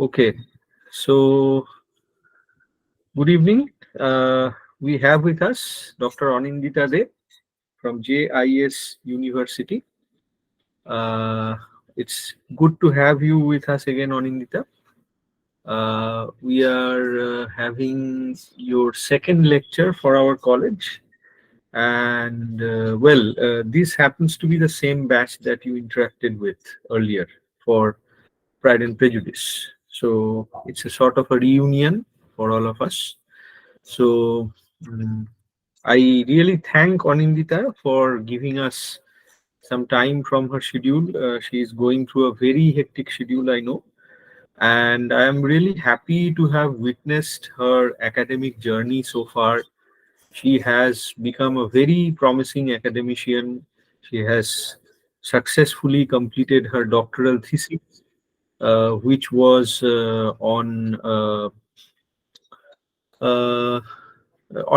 Okay, so good evening. We have with us Dr. Anindita De from JIS University. Uh, it's good to have you with us again, Anindita. We are having your second lecture for our college, and this happens to be the same batch that you interacted with earlier for Pride and Prejudice. So it's a sort of a reunion for all of us. So mm, I really thank Anindita for giving us some time from her schedule. She is going through a very hectic schedule, I know. And I am really happy to have witnessed her academic journey so far. She has become a very promising academician. She has successfully completed her doctoral thesis, which was uh,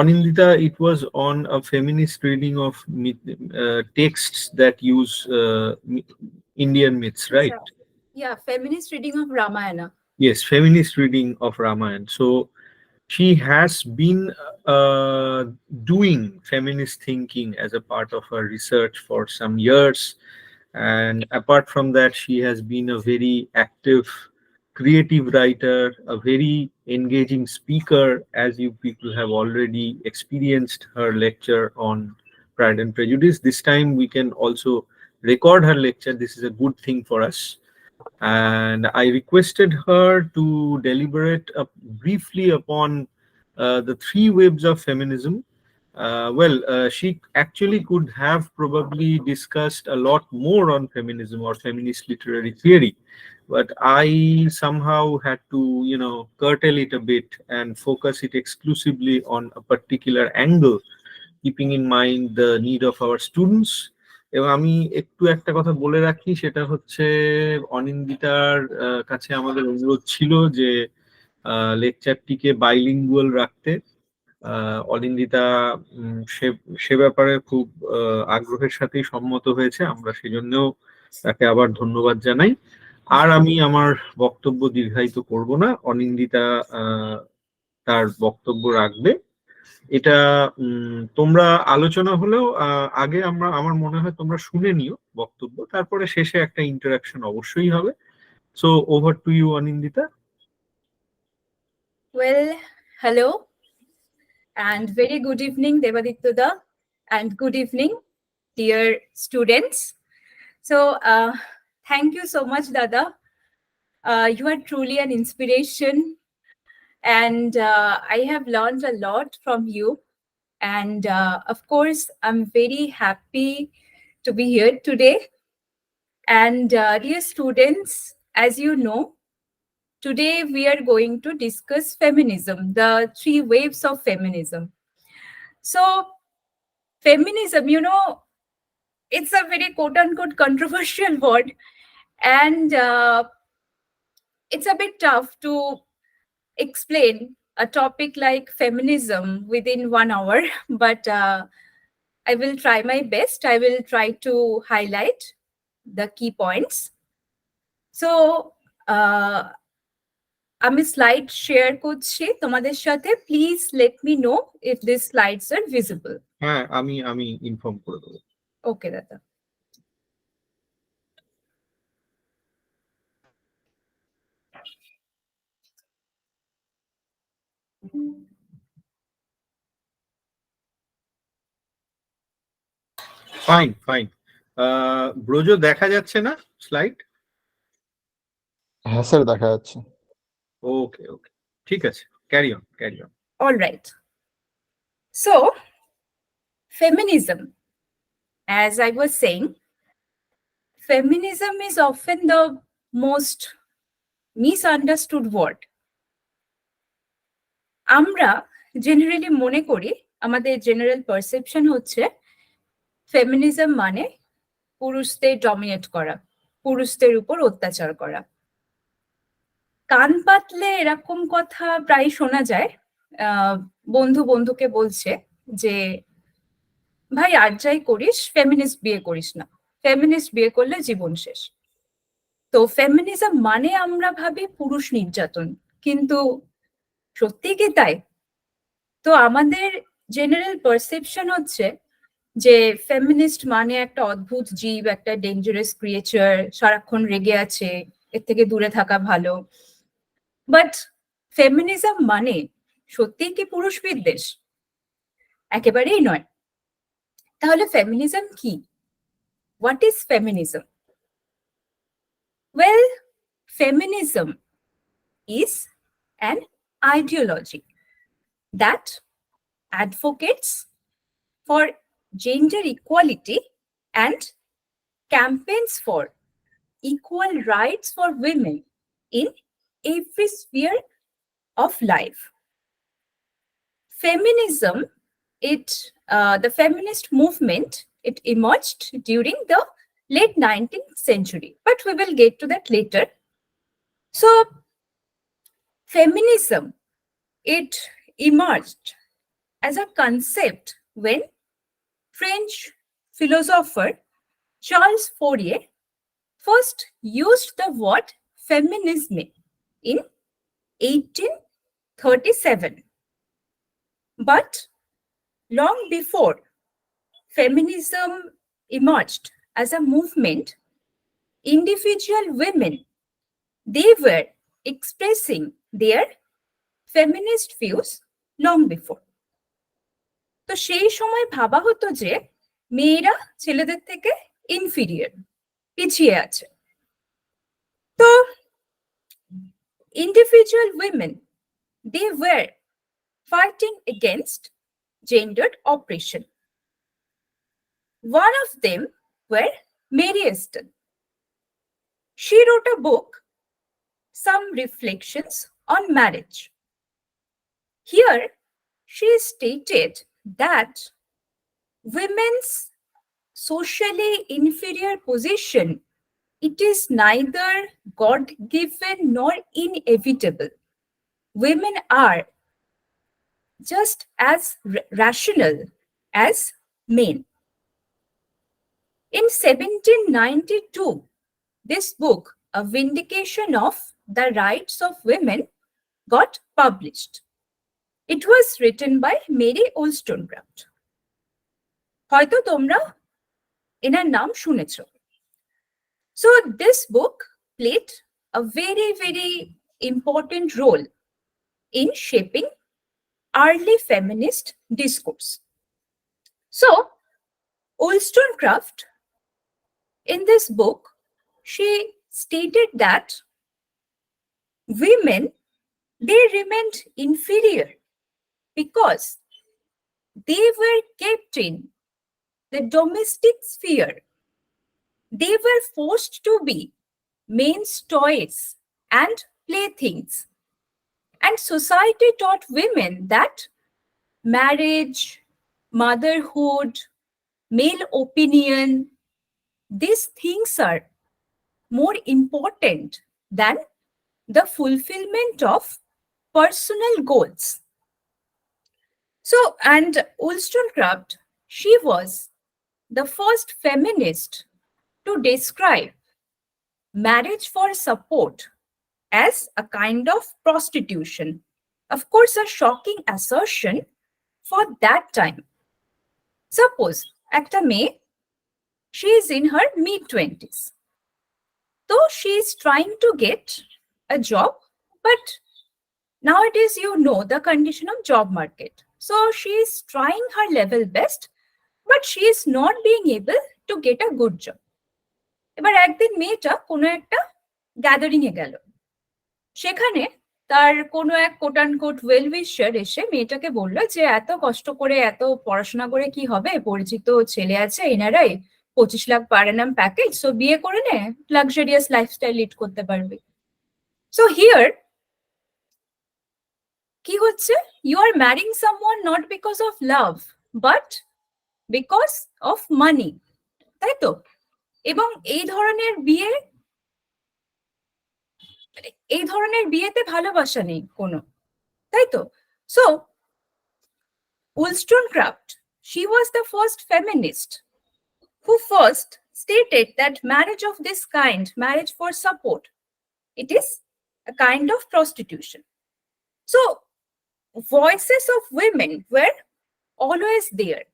Anindita, it was on a feminist reading of texts that use Indian myths, right? Yeah, feminist reading of Ramayana. Yes, feminist reading of Ramayana. So she has been uh, doing feminist thinking as a part of her research for some years. And apart from that, she has been a very active, creative writer, a very engaging speaker, as you people have already experienced her lecture on Pride and Prejudice. This time we can also record her lecture. This is a good thing for us. And I requested her to deliberate briefly upon the three waves of feminism. She actually could have probably discussed a lot more on feminism or feminist literary theory, but I somehow had to, curtail it a bit and focus it exclusively on a particular angle, keeping in mind the need of our students. এবং আমি একটু একটা কথা বলে রাখি, সেটা হচ্ছে অনিন্দিতার কাছে আমাদের অনুরোধ ছিল যে লেকচারটিকে বাইলিঙ্গুয়াল রাখতে। অনিন্দিতা সে সে ব্যাপারে খুব আগ্রহের সাথেই সম্মত হয়েছে, আমরা সেজন্যও তাকে আবার ধন্যবাদ জানাই। আর আমি আমার বক্তব্য দীর্ঘায়িত করব না, অনিন্দিতা তার বক্তব্য রাখবে। এটা তোমরা আলোচনা হলেও আগে আমার মনে হয় তোমরা শুনে নিও বক্তব্য, তারপরে শেষে একটা ইন্টারাকশন অবশ্যই হবে। So over to you, Anindita. Well, hello and very good evening, Devaditya, and good evening, dear students. So, thank you so much, Dada. You are truly an inspiration, and I have learned a lot from you. And of course, I'm very happy to be here today. And dear students, as you know, today we are going to discuss feminism, the three waves of feminism. So, feminism, it's a very quote unquote controversial word, and it's a bit tough to explain a topic like feminism within 1 hour, but I will try my best. I will try to highlight the key points. So, আমি slide share করছি তোমাদের সাথে। Please let me know if this slides are visible. হ্যাঁ, আমি inform করে দেবো। ওকে দাদা। Fine fine. Broz, দেখা যাচ্ছে না স্লাইড? হ্যাঁ স্যার, দেখা যাচ্ছে। ওকে ওকে, ঠিক আছে, carry on carry on. All right. So, feminism, as I was saying, feminism is often the most misunderstood word. আমরা জেনারেলি মনে করি, আমাদের জেনারেল পারসেপশন হচ্ছে ফেমিনিজম মানে পুরুষদের ডমিনেট করা, পুরুষদের উপর অত্যাচার করা। কান পাতলে এরকম কথা প্রায় শোনা যায়। বন্ধু বন্ধুকে বলছে যে ভাই আর যাই করিস, ফেমিনিস্ট বিয়ে করিস না, ফেমিনিস্ট বিয়ে করলে জীবন শেষ। তো ফেমিনিজম মানে আমরা ভাবি পুরুষ নির্যাতন, কিন্তু সত্যি কি তাই? তো আমাদের জেনারেল পারসেপশন হচ্ছে যে ফেমিনিস্ট মানে একটা অদ্ভুত জীব, একটা ডেঞ্জারাস ক্রিয়েচার, সারাক্ষণ রেগে আছে, এর থেকে দূরে থাকা ভালো। বাট ফেমিনিজম মানে সত্যিই কি পুরুষ বিদ্বেষ? একেবারেই নয়। তাহলে ফেমিনিজম কি? What is feminism? Well, feminism is an ideology that advocates for gender equality and campaigns for equal rights for women in every sphere of life. Feminism, the feminist movement, it emerged during the late 19th century, but we will get to that later. So, feminism, it emerged as a concept when French philosopher Charles Fourier first used the word feminism in 1837. But long before feminism emerged as a movement, individual women, they were expressing their feminist views long before. তো সেই সময় ভাবা হতো যে মেয়েরা ছেলেদের থেকে inferior, পিছিয়ে আছে। তো individual women, they were fighting against gendered oppression. One of them were Mary Aston. She wrote a book, Some Reflections on Marriage. Here, she stated that women's socially inferior position, it is neither God-given nor inevitable. Women are just as rational as men. In 1792, this book, A Vindication of the Rights of Women, got published. It was written by Mary Wollstonecraft. হয়তো তোমরা এনার নাম শুনেছ। So this book played a very, very important role in shaping early feminist discourse. So Wollstonecraft, in this book, she stated that women, they remained inferior because they were kept in the domestic sphere. They were forced to be men's toys and playthings. And society taught women that marriage, motherhood, male opinion, these things are more important than the fulfillment of personal goals. So, and Wollstonecraft, she was the first feminist to describe marriage for support as a kind of prostitution. Of course, a shocking assertion for that time. Suppose একটা মেয়ে, she is in her mid-20s. So she is trying to get a job, but nowadays you know the condition of job market. So she is trying her level best, but she is not being able to get a good job. এবার একদিন মেয়েটা কোনো একটা gathering এ গেল, সেখানে তার কোনো এক quote and quote well wisher এসে মেয়েটাকে বললো যে এত কষ্ট করে এত পড়াশোনা করে কি হবে, পরিচিত ছেলে আছে এনারাই 25 লাখ পার অ্যানাম প্যাকেজ, সো বিয়ে করে নে, লাক্সারিয়াস লাইফস্টাইল লিড করতে পারবে। সো হিয়ার কি হচ্ছে, you are marrying someone not because of love but because of money, তাই তো? এবং এই ধরনের বিয়েতে ভালোবাসা নেই কোনো, তাই তো? So Wollstonecraft, she was the first feminist who first stated that marriage of this kind, marriage for support, it is a kind of prostitution. So voices of women were always there.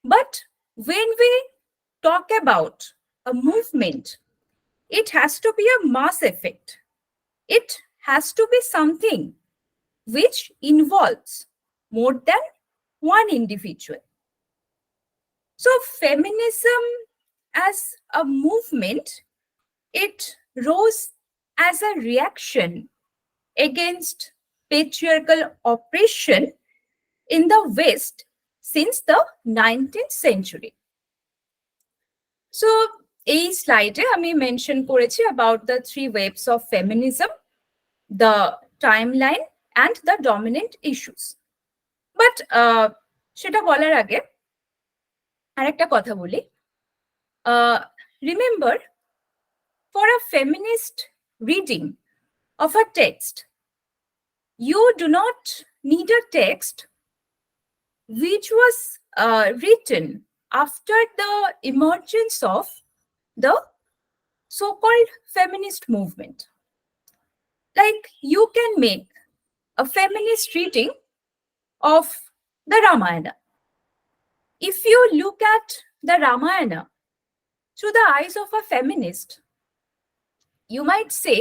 But when we talk about a movement, it has to be a mass effect. It has to be something which involves more than one individual. So feminism as a movement, it rose as a reaction against patriarchal oppression in the West since the 19th century. So এই স্লাইডে আমি mention করেছি about the three waves of feminism, the timeline and the dominant issues. But সেটা বলার আগে আরেকটা কথা বলি. Remember, for a feminist reading of a text, you do not need a text which was written after the emergence of the so-called feminist movement. Like, you can make a feminist reading of the Ramayana. If you look at the Ramayana through the eyes of a feminist, you might say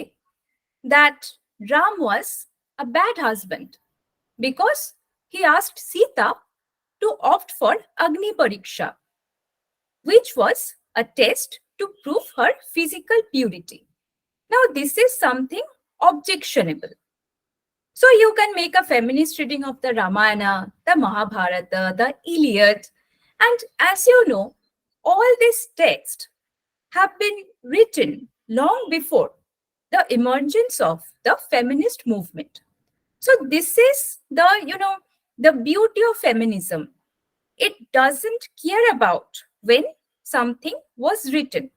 that Ram was a bad husband because he asked Sita to opt for Agni Pariksha, which was a test to prove her physical purity. Now, this is something objectionable. So you can make a feminist reading of the Ramayana, the Mahabharata, the Iliad, and as you know, all these texts have been written long before the emergence of the feminist movement. So this is the beauty of feminism. It doesn't care about when something was written.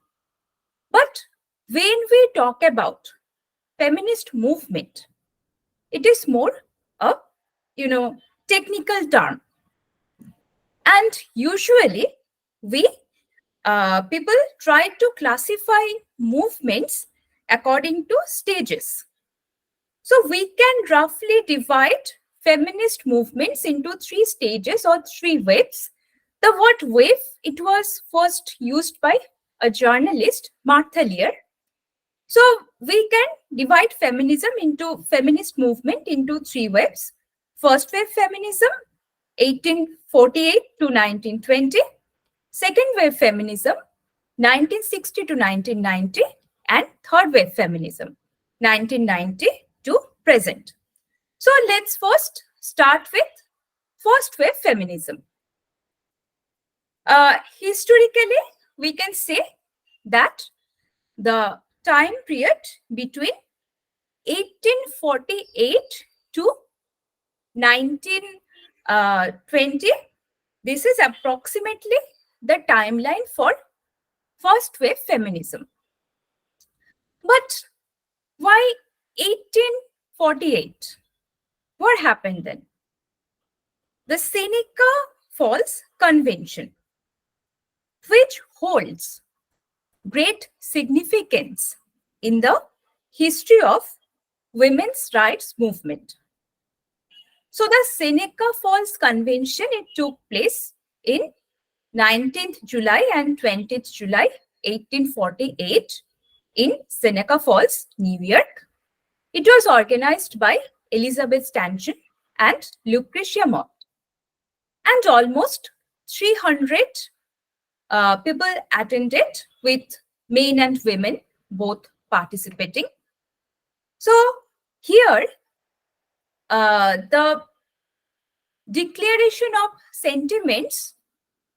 But when we talk about feminist movement, it is more a technical term. And usually people try to classify movements according to stages. So we can roughly divide feminist movements into three stages or three waves. The word wave, it was first used by a journalist, Martha Lear. So we can divide feminist movement into three waves. First wave feminism, 1848 to 1920. Second wave feminism, 1960 to 1990. And third wave feminism, 1990 to present. So let's first start with first wave feminism. Historically, we can say that the time period between 1848 to 1920, this is approximately the timeline for first wave feminism. But why 1848? What happened then? The Seneca Falls Convention, which holds great significance in the history of women's rights movement. So the Seneca Falls Convention, it took place in 19th July and 20th July 1848 in Seneca Falls, New York. It was organized by Elizabeth Stanton and Lucretia Mott. And almost 300 people attended, with men and women both participating. So here, the Declaration of Sentiments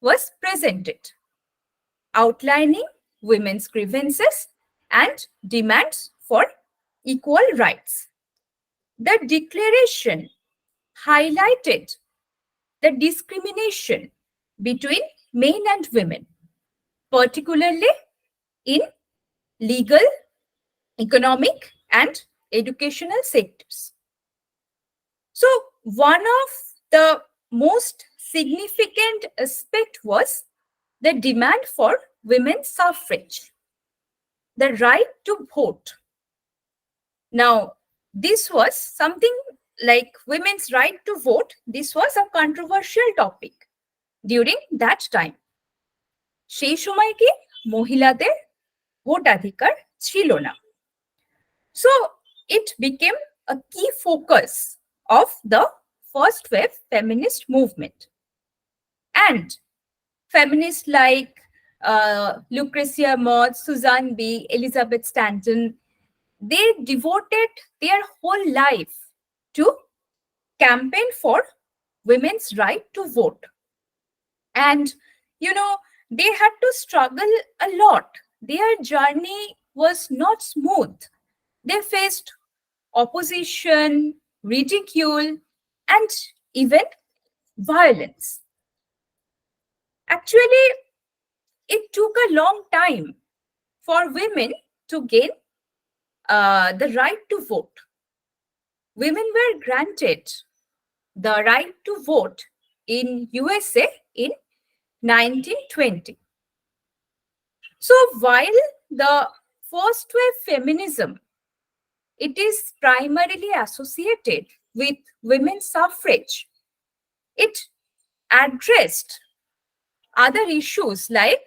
was presented, outlining women's grievances and demands for equal rights. The declaration highlighted the discrimination between men and women, particularly in legal, economic, and educational sectors. So one of the most significant aspect was the demand for women's suffrage, the right to vote. Now, this was something like women's right to vote. This was a controversial topic during that time. সেই সময় কি মহিলাদের ভোটাধিকার ছিল না। So it became a key focus of the first wave feminist movement. And feminists like Lucretia Mott, Susan B., Elizabeth Stanton, they devoted their whole life to campaign for women's right to vote. And, they had to struggle a lot. Their journey was not smooth. They faced opposition, ridicule, and even violence. Actually, it took a long time for women to gain the right to vote. Women were granted the right to vote in USA in 1920. So while the first wave feminism, it is primarily associated with women's suffrage, it addressed other issues like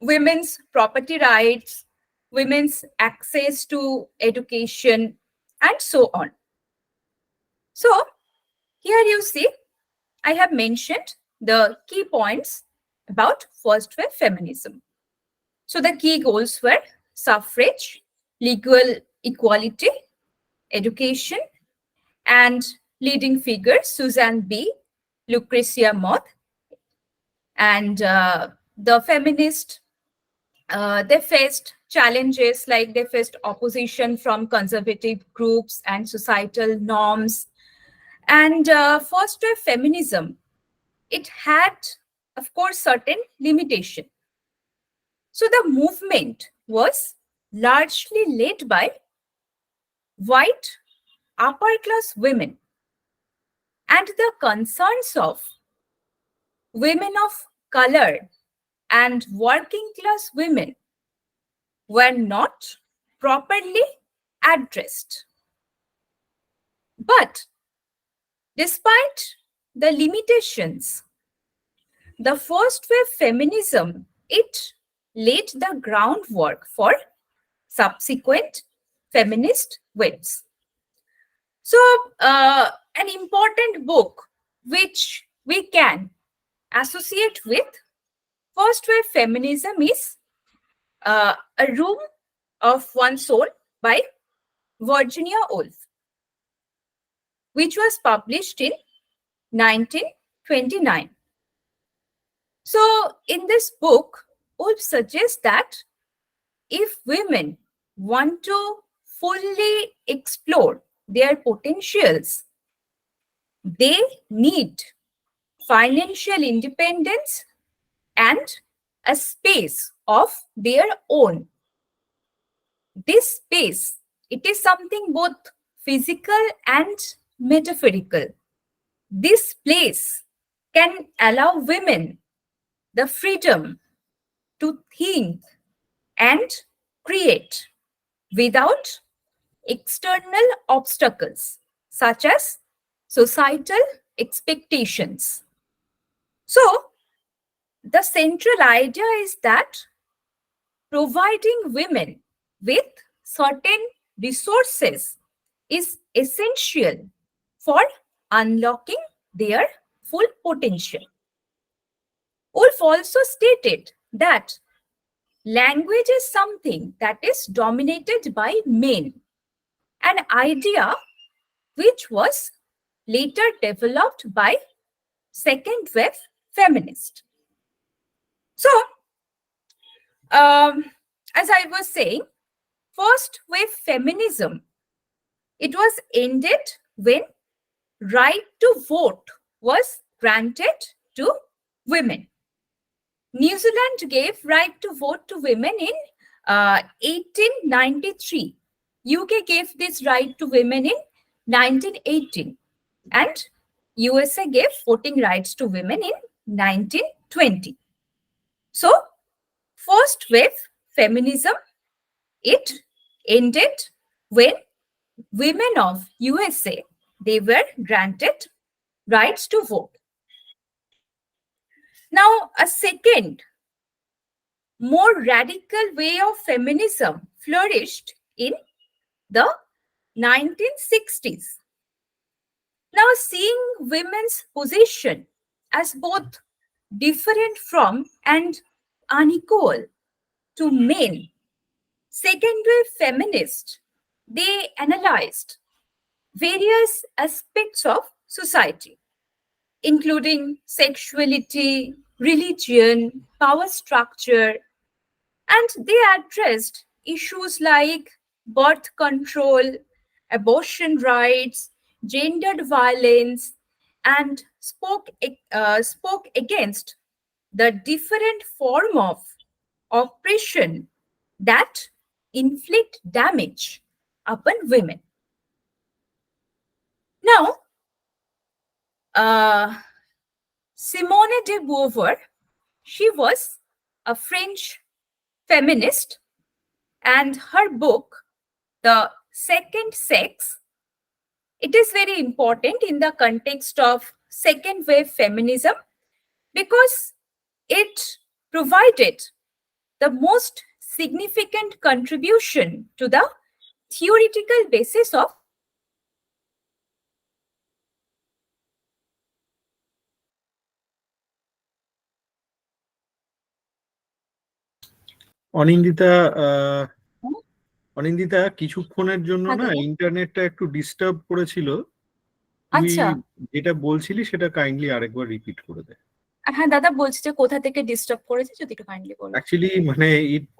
women's property rights, women's access to education, and so on. So here you see, I have mentioned the key points about first wave feminism. So the key goals were suffrage, legal equality, education, and leading figures Susan B., Lucretia Mott, and the feminist, they faced challenges like they faced opposition from conservative groups and societal norms. And first wave feminism, it had, of course, certain limitation. So the movement was largely led by white upper class women, and the concerns of women of color and working class women were not properly addressed. But despite the limitations, the first wave feminism, it laid the groundwork for subsequent feminist waves. So an important book which we can associate with first wave feminism is A Room of One Soul by Virginia Woolf, which was published in 1929. So in this book, Woolf suggests that if women want to fully explore their potentials, they need financial independence and a space of their own. This space, it is something both physical and metaphorical. This place can allow women the freedom to think and create without external obstacles such as societal expectations. So, the central idea is that providing women with certain resources is essential for unlocking their full potential. Woolf also stated that language is something that is dominated by men, an idea which was later developed by second wave feminists. So, as I was saying, first wave feminism, it was ended when right to vote was granted to women. New Zealand gave right to vote to women in 1893. UK gave this right to women in 1918. And USA gave voting rights to women in 1920. So, First wave feminism, it ended when women of USA, they were granted rights to vote. Now, a second, more radical way of feminism flourished in the 1960s. Now, seeing women's position as both different from and unequal to men, second wave feminists, they analyzed various aspects of society, including sexuality, religion, power structure, and they addressed issues like birth control, abortion rights, gendered violence, and spoke against the different form of oppression that inflict damage upon women. Now, uh, Simone de Beauvoir, she was a French feminist, and her book, The Second Sex, it is very important in the context of second wave feminism because it provided the most significant contribution to the theoretical basis of Anindita, Anindita কিছুক্ষণের জন্য হ্যাঁ না দাদা। ইন্টারনেটটা একটু disturb করেছিল। তুই আচ্ছা, যেটা বলছিলি সেটা কাইন্ডলি আরেকবার রিপিট করে দে। হ্যাঁ দাদা, বলছি যে কোথা থেকে ডিস্টার্ব করেছে যদি একটু কাইন্ডলি বলো। অ্যাকচুয়ালি মানে it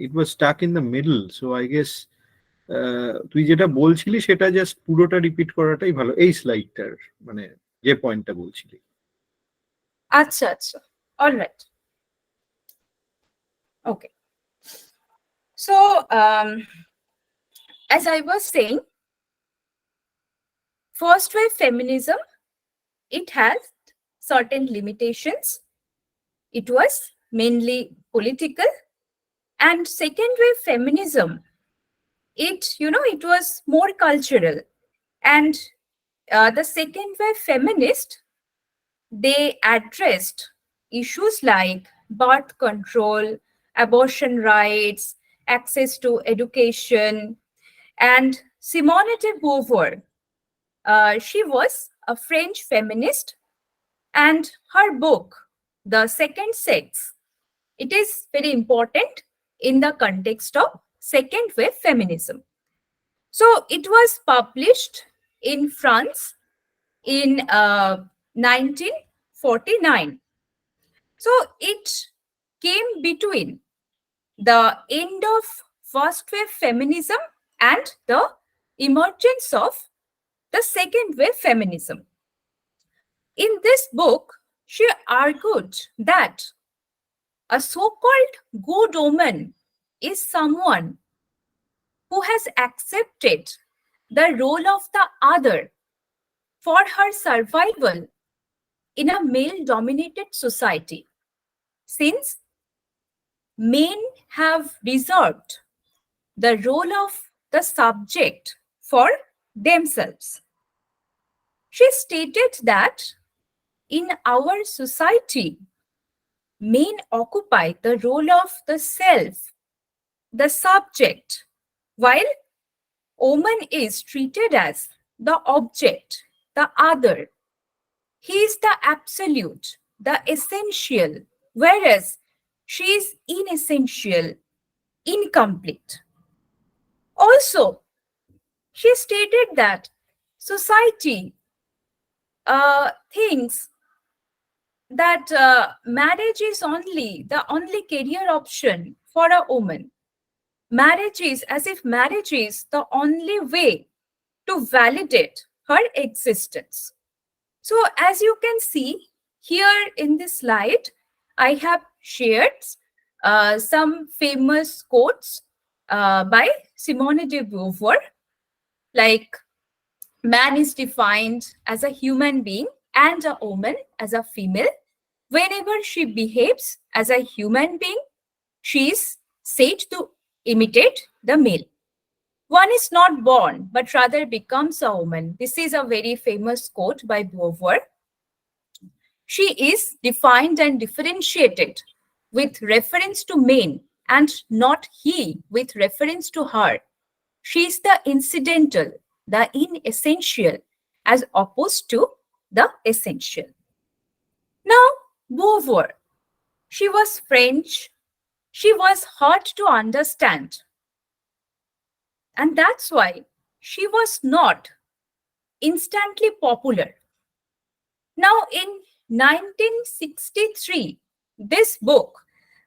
it was stuck in the middle, so I guess তুই যেটা বলছিলি সেটা জাস্ট পুরোটা রিপিট করাটাই ভালো, এই স্লাইডটার মানে যে পয়েন্টটা বলছিলি। আচ্ছা আচ্ছা, alright, okay. So, as I was saying, first wave feminism, it has certain limitations. It was mainly political. And second wave feminism, it was more cultural. And the second wave feminist, they addressed issues like birth control, abortion rights, access to education. And Simone de Beauvoir, she was a French feminist, and her book, The Second Sex, it is very important in the context of second wave feminism. So it was published in France in 1949. So it came between the end of first wave feminism and the emergence of the second wave feminism. In this book, she argued that a so-called good woman is someone who has accepted the role of the other for her survival in a male-dominated society, since men have reserved the role of the subject for themselves. She stated that in our society, men occupy the role of the self, the subject, while woman is treated as the object, the other. He is the absolute, the essential, whereas she is inessential, incomplete. Also, she stated that society thinks that marriage is the only career option for a woman. Marriage is as if marriage is the only way to validate her existence. So as you can see here in this slide, I have shared some famous quotes by Simone de Beauvoir, like man is defined as a human being and a woman as a female whenever she behaves as a human being She is said to imitate the male. One is not born, but rather becomes a woman. This is a very famous quote by Beauvoir. She is defined and differentiated with reference to men and not he with reference to her. She is the incidental, the inessential, as opposed to the essential. Now, Beauvoir, she was French. She was hard to understand. And that's why she was not instantly popular. Now, in 1963, this book,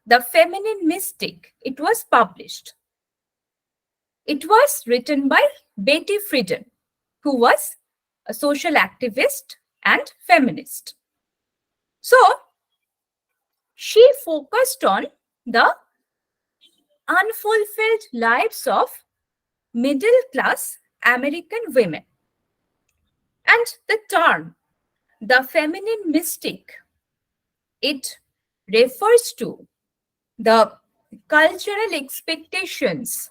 The Feminine Mystic, it was published. It was written by Betty Friedan, who was a social activist and feminist. So, she focused on the unfulfilled lives of middle class American women. And the term, the feminine mystic, it refers to the cultural expectations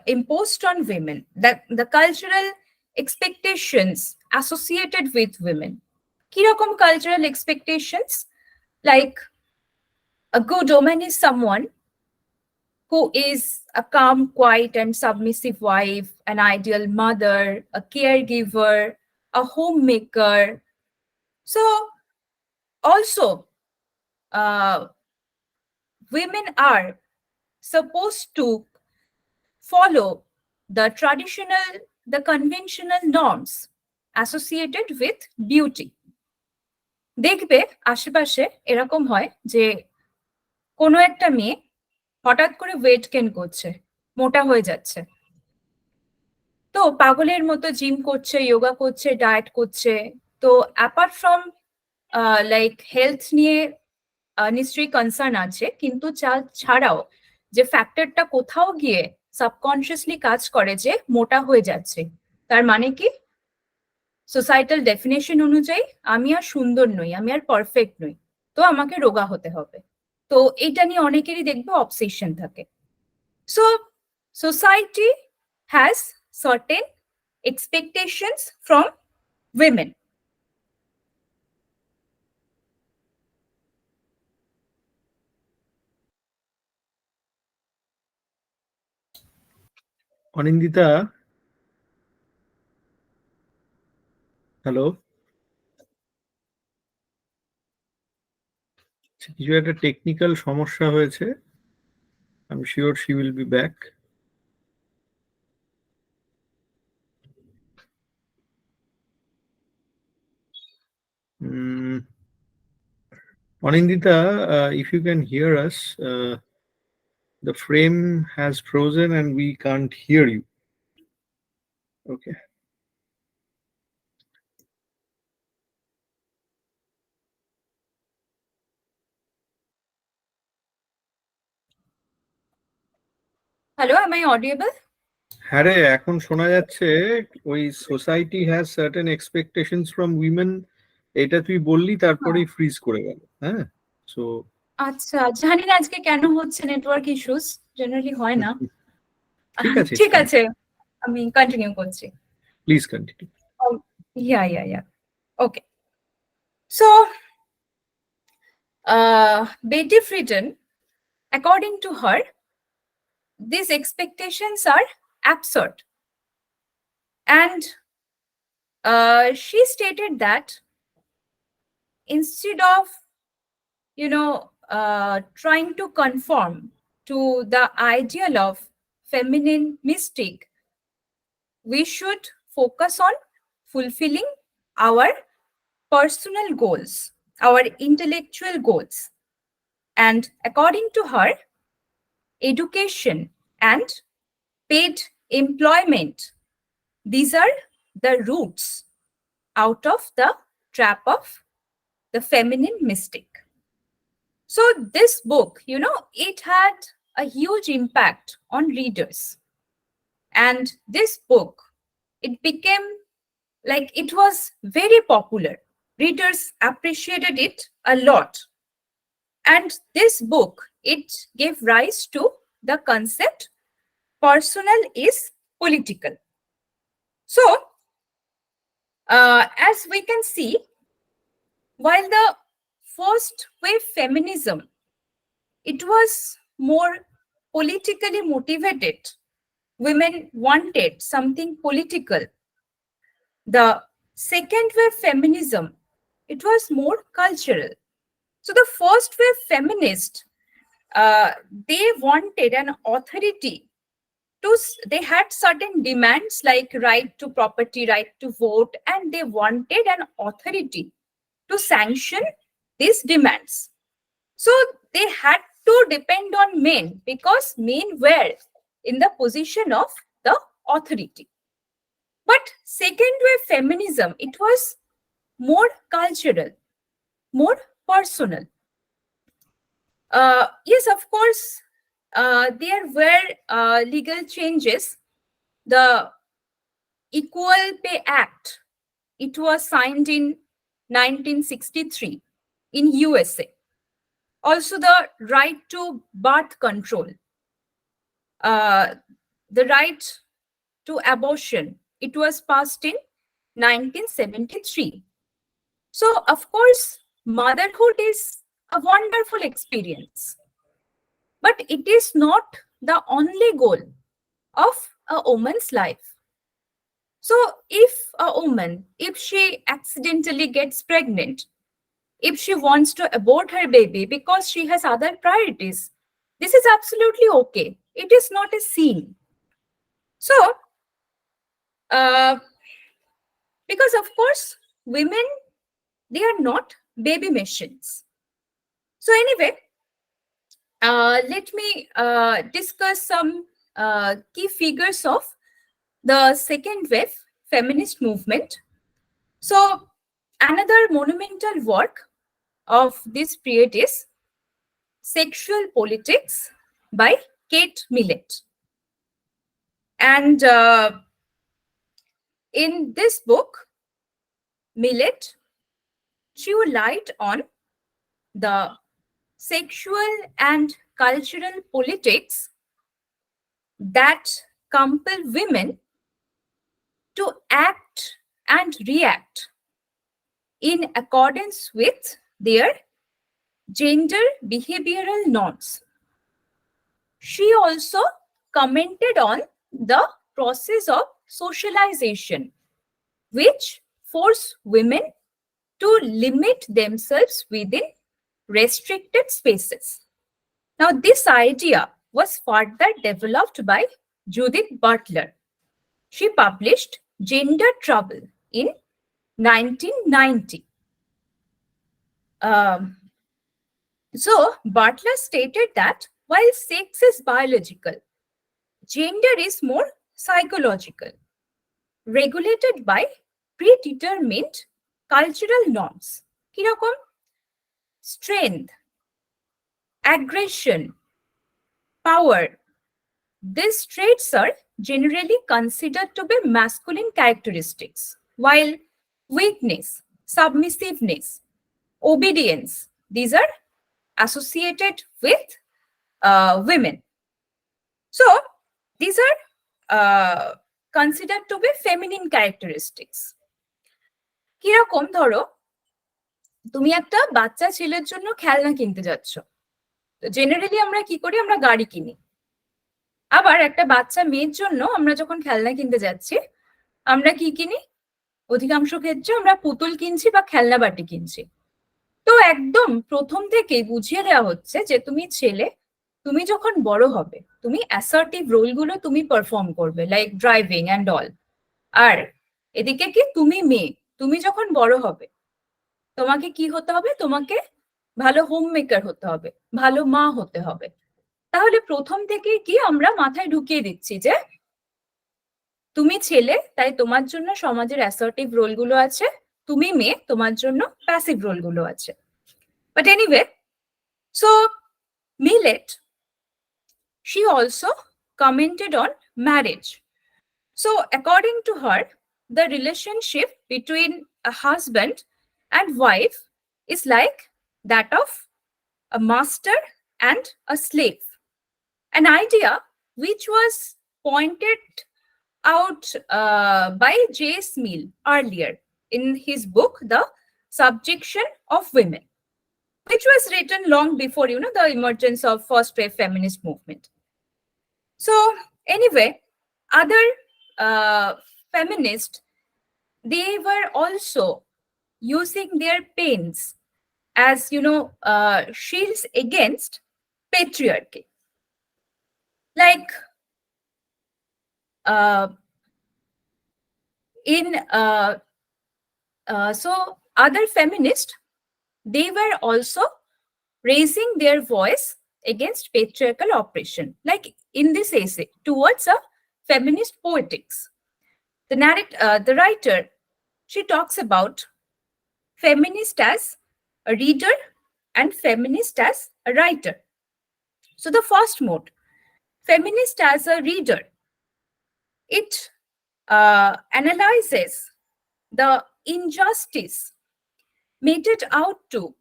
imposed on women, the cultural expectations associated with women. Kirakom cultural expectations? Like a good woman is someone who is a calm, quiet, and submissive wife, an ideal mother, a caregiver, a homemaker. So, also, uh, women are supposed to follow the conventional norms associated with beauty. দেখবে আশেপাশে এরকম হয় যে কোনো একটা মেয়ে হঠাৎ করে ওয়েট গেইন করছে, মোটা হয়ে যাচ্ছে, তো পাগলের মতো জিম করছে, যোগা করছে, ডায়েট করছে। তো অ্যাপার্ট ফ্রম লাইক হেলথ নিয়ে নিশ্চয়ই কনসার্ন আছে, কিন্তু ছাড়াও যে ফ্যাক্টরটা কোথাও গিয়ে সাবকনসিয়াসলি কাজ করে যে মোটা হয়ে যাচ্ছে, তার মানে কি সোসাইটাল ডেফিনেশন অনুযায়ী আমি আর সুন্দর নই, আমি আর পারফেক্ট নই, তো আমাকে রোগা হতে হবে। তো এটা নিয়ে অনেকেরই দেখবে অবসেশন থাকে। So society has certain expectations from women. Anindita, hello, কিছু একটা টেকনিক্যাল সমস্যা হয়েছে। I am sure she will be back. Anindita, if you can hear us, the frame has frozen and we can't hear you. Okay. Hello, am I audible? হ্যাঁ রে, এখন শোনা যাচ্ছে। ওই society has certain expectations from women, এটা তুই বললি, তারপরেই ফ্রিজ করে গেল। হ্যাঁ, সো আচ্ছা, জানি না আজকে কেন হচ্ছে, নেটওয়ার্ক ইস্যুস জেনারেলি হয় না। ঠিক আছে, ঠিক আছে, আমি কন্টিনিউ করছি। Please continue. Yeah. Okay. So, Betty Friedan, according to her, these expectations are absurd. And she stated that instead of, trying to conform to the ideal of feminine mystic, we should focus on fulfilling our personal goals, our intellectual goals. And according to her, education and paid employment, these are the roots out of the trap of the feminine mystic. So this book, it had a huge impact on readers. And this book, it became like it was very popular. Readers appreciated it a lot. And this book, it gave rise to the concept personal is political. So, as we can see, while the first wave feminism, it was more politically motivated. Women wanted something political. The second wave feminism, it was more cultural. So the first wave feminist, they wanted an authority they had certain demands like right to property, right to vote, and they wanted an authority to sanction these demands. So they had to depend on men because men were in the position of the authority. But second wave feminism, it was more cultural, more personal. Yes, of course, there were legal changes. The Equal Pay Act, it was signed in 1963 in USA. Also, the right to birth control, uh, the right to abortion, it was passed in 1973. So, of course, motherhood is a wonderful experience, but it is not the only goal of a woman's life. So, if a woman, if she accidentally gets pregnant, if she wants to abort her baby because she has other priorities, this is absolutely okay. It is not a sin. So, uh, because of course, women, they are not baby machines. So, anyway, let me discuss some key figures of the second wave feminist movement. So, another monumental work of this period is Sexual Politics by Kate Millett. And in this book, Millett, she would light on the sexual and cultural politics that compel women to act and react in accordance with their gender behavioral norms. She also commented on the process of socialization, which force women to limit themselves within restricted spaces. Now, this idea was further developed by Judith Butler. She published Gender Trouble in 1990. So, Butler stated that while sex is biological, gender is more psychological, regulated by predetermined cultural norms. কিরকম? Strength, aggression, power. These traits are generally considered to be masculine characteristics, while weakness, submissiveness, obedience, these are associated with women. So, these are considered to be feminine characteristics. কিরকম ধরো তুমি একটা বাচ্চা ছেলের জন্য খেলনা কিনতে যাচ্ছ, জেনারেলি আমরা কি করি, আমরা গাড়ি কিনি। আবার একটা বাচ্চা মেয়ের জন্য আমরা যখন খেলনা কিনতে যাচ্ছি, আমরা কি কিনি? অধিকাংশ ক্ষেত্রে আমরা পুতুল কিনছি বা খেলনা বাটি কিনছি। তো একদম প্রথম থেকেই বুঝিয়ে দেওয়া হচ্ছে যে তুমি ছেলে, তুমি যখন বড় হবে তুমি অ্যাসার্টিভ রোলগুলো তুমি পারফর্ম করবে, লাইক ড্রাইভিং অ্যান্ড অল। আর এদিকে কি তুমি মেয়ে, তুমি যখন বড় হবে তোমাকে কি হতে হবে? তোমাকে ভালো হোম মেকার হতে হবে, ভালো মা হতে হবে। তাহলে প্রথম থেকেই কি আমরা মাথায় ঢুকিয়ে দিচ্ছি যে তুমি ছেলে, তাই তোমার জন্য সমাজের অ্যাসার্টিভ রোলগুলো আছে, তুমি মেয়ে, তোমার জন্য প্যাসিভ রোলগুলো আছে। But anyway, so Millett, she also commented on marriage. So according to her, the relationship between a husband and wife is like that of a master and a slave, an idea which was pointed out by J.S. Mill earlier in his book, The Subjection of Women, which was written long before, the emergence of first wave feminist movement. So anyway, other feminists, they were also using their pens as, shields against patriarchy. Like uh, in so other feminists, they were also raising their voice against patriarchal oppression, like in this essay towards a feminist poetics. The writer, she talks about feminist as a reader and feminist as a writer. So the first mode, feminist as a reader, it analyzes the injustice meted out to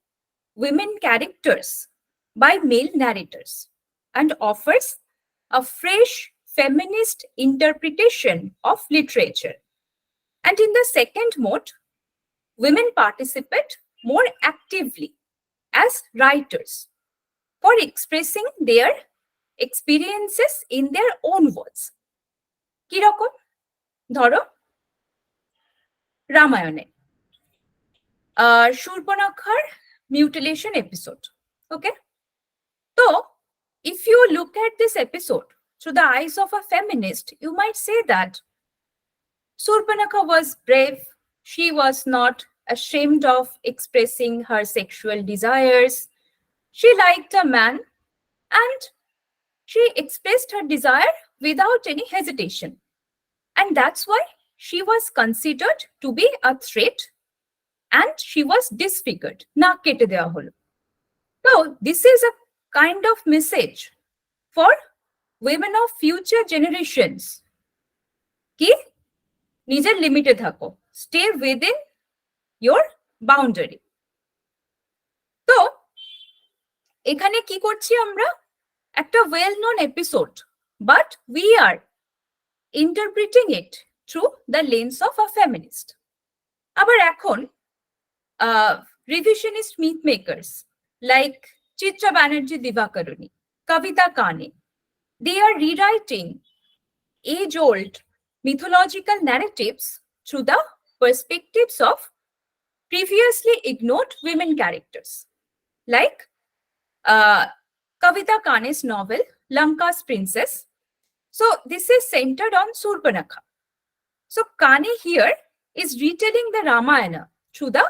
women characters by male narrators and offers a fresh feminist interpretation of literature. And in the second mode, women participate more actively as writers for expressing their experiences in their own words. কিরকম? ধরো রামায়ণে শূর্পণখার mutilation episode. Okay? So, if you look at this episode through the eyes of a feminist, you might say that Surpanakha was brave. She was not ashamed of expressing her sexual desires. She liked a man and she expressed her desire without any hesitation. And that's why she was considered to be a threat and she was disfigured. Na kete dewa holo. So this is a kind of message for women of future generations. Ki নিজের লিমিটে থাকো, stay within your boundary. তো এখানে কি করছি আমরা? একটা well known episode, but we are interpreting it through the lens of a feminist. আবার এখন revisionist myth makers like Chitra Banerjee Divakaruni, Kavita Kane, they are rewriting age-old mythological narratives through the perspectives of previously ignored women characters, like Kavita Kane's novel Lanka's Princess. So this is centered on Surpanakha. So Kane here is retelling the Ramayana through the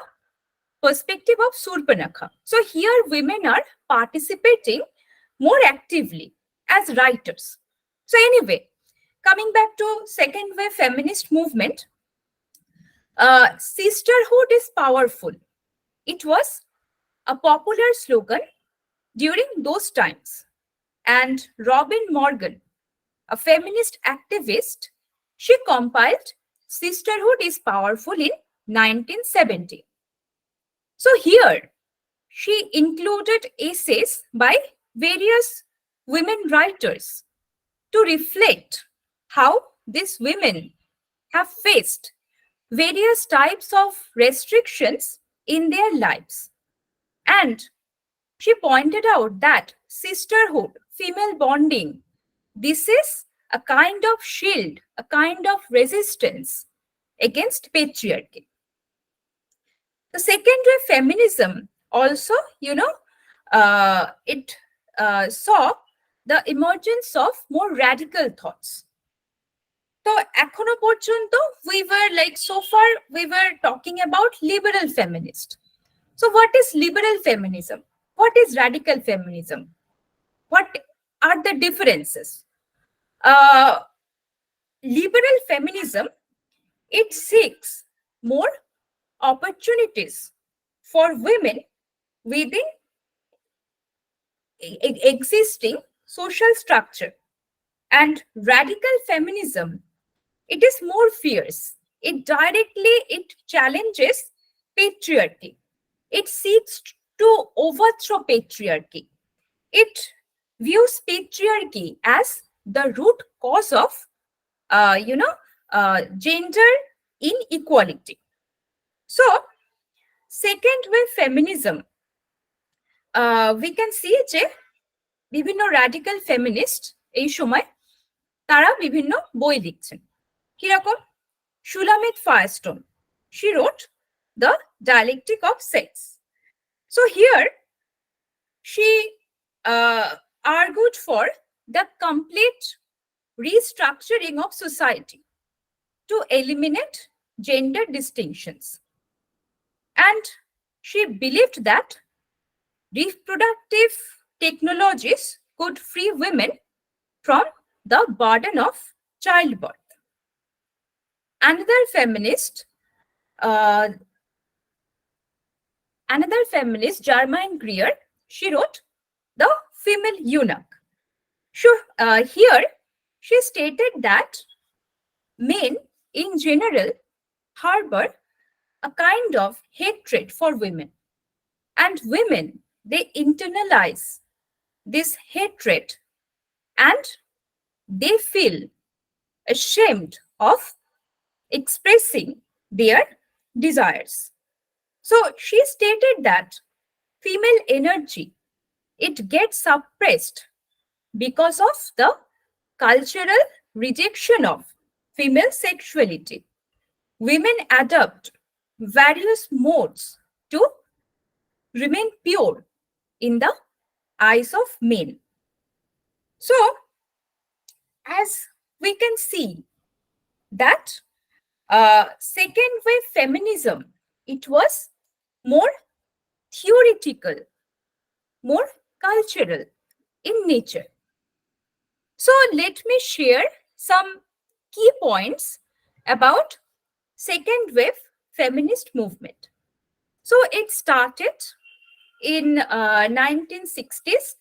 perspective of Surpanakha. So here women are participating more actively as writers. So anyway, coming back to second wave feminist movement, sisterhood is powerful. It was a popular slogan during those times. And Robin Morgan, a feminist activist, she compiled Sisterhood is Powerful in 1970. So here, she included essays by various women writers to reflect how these women have faced various types of restrictions in their lives. And she pointed out that sisterhood, female bonding, this is a kind of shield, a kind of resistance against patriarchy. The second wave feminism also, it saw the emergence of more radical thoughts. So, ekhono porjonto, so far we were talking about liberal feminist. So, what is liberal feminism? What is radical feminism? What are the differences? Liberal feminism, it seeks more opportunities for women within existing social structure. And radical feminism, it is more fierce. It challenges patriarchy. It seeks to overthrow patriarchy. It views patriarchy as the root cause of, gender inequality. So, second wave feminism, we can see যে বিভিন্ন radical feminist এই সময় তারা বিভিন্ন বই লিখছেন। কিরকম? Shulamit Firestone, she wrote The Dialectic of Sex. So here she argued for the complete restructuring of society to eliminate gender distinctions. And she believed that reproductive technologies could free women from the burden of childbirth. Another feminist, Germaine Greer, she wrote The Female Eunuch. So, here she stated that men in general harbor a kind of hatred for women, and women, they internalize this hatred and they feel ashamed of expressing their desires. So she stated that female energy, it gets suppressed because of the cultural rejection of female sexuality. Women adopt various modes to remain pure in the eyes of men. So, as we can see that second wave feminism, it was more theoretical, more cultural in nature. So let me share some key points about second wave feminist movement. So it started in 1960s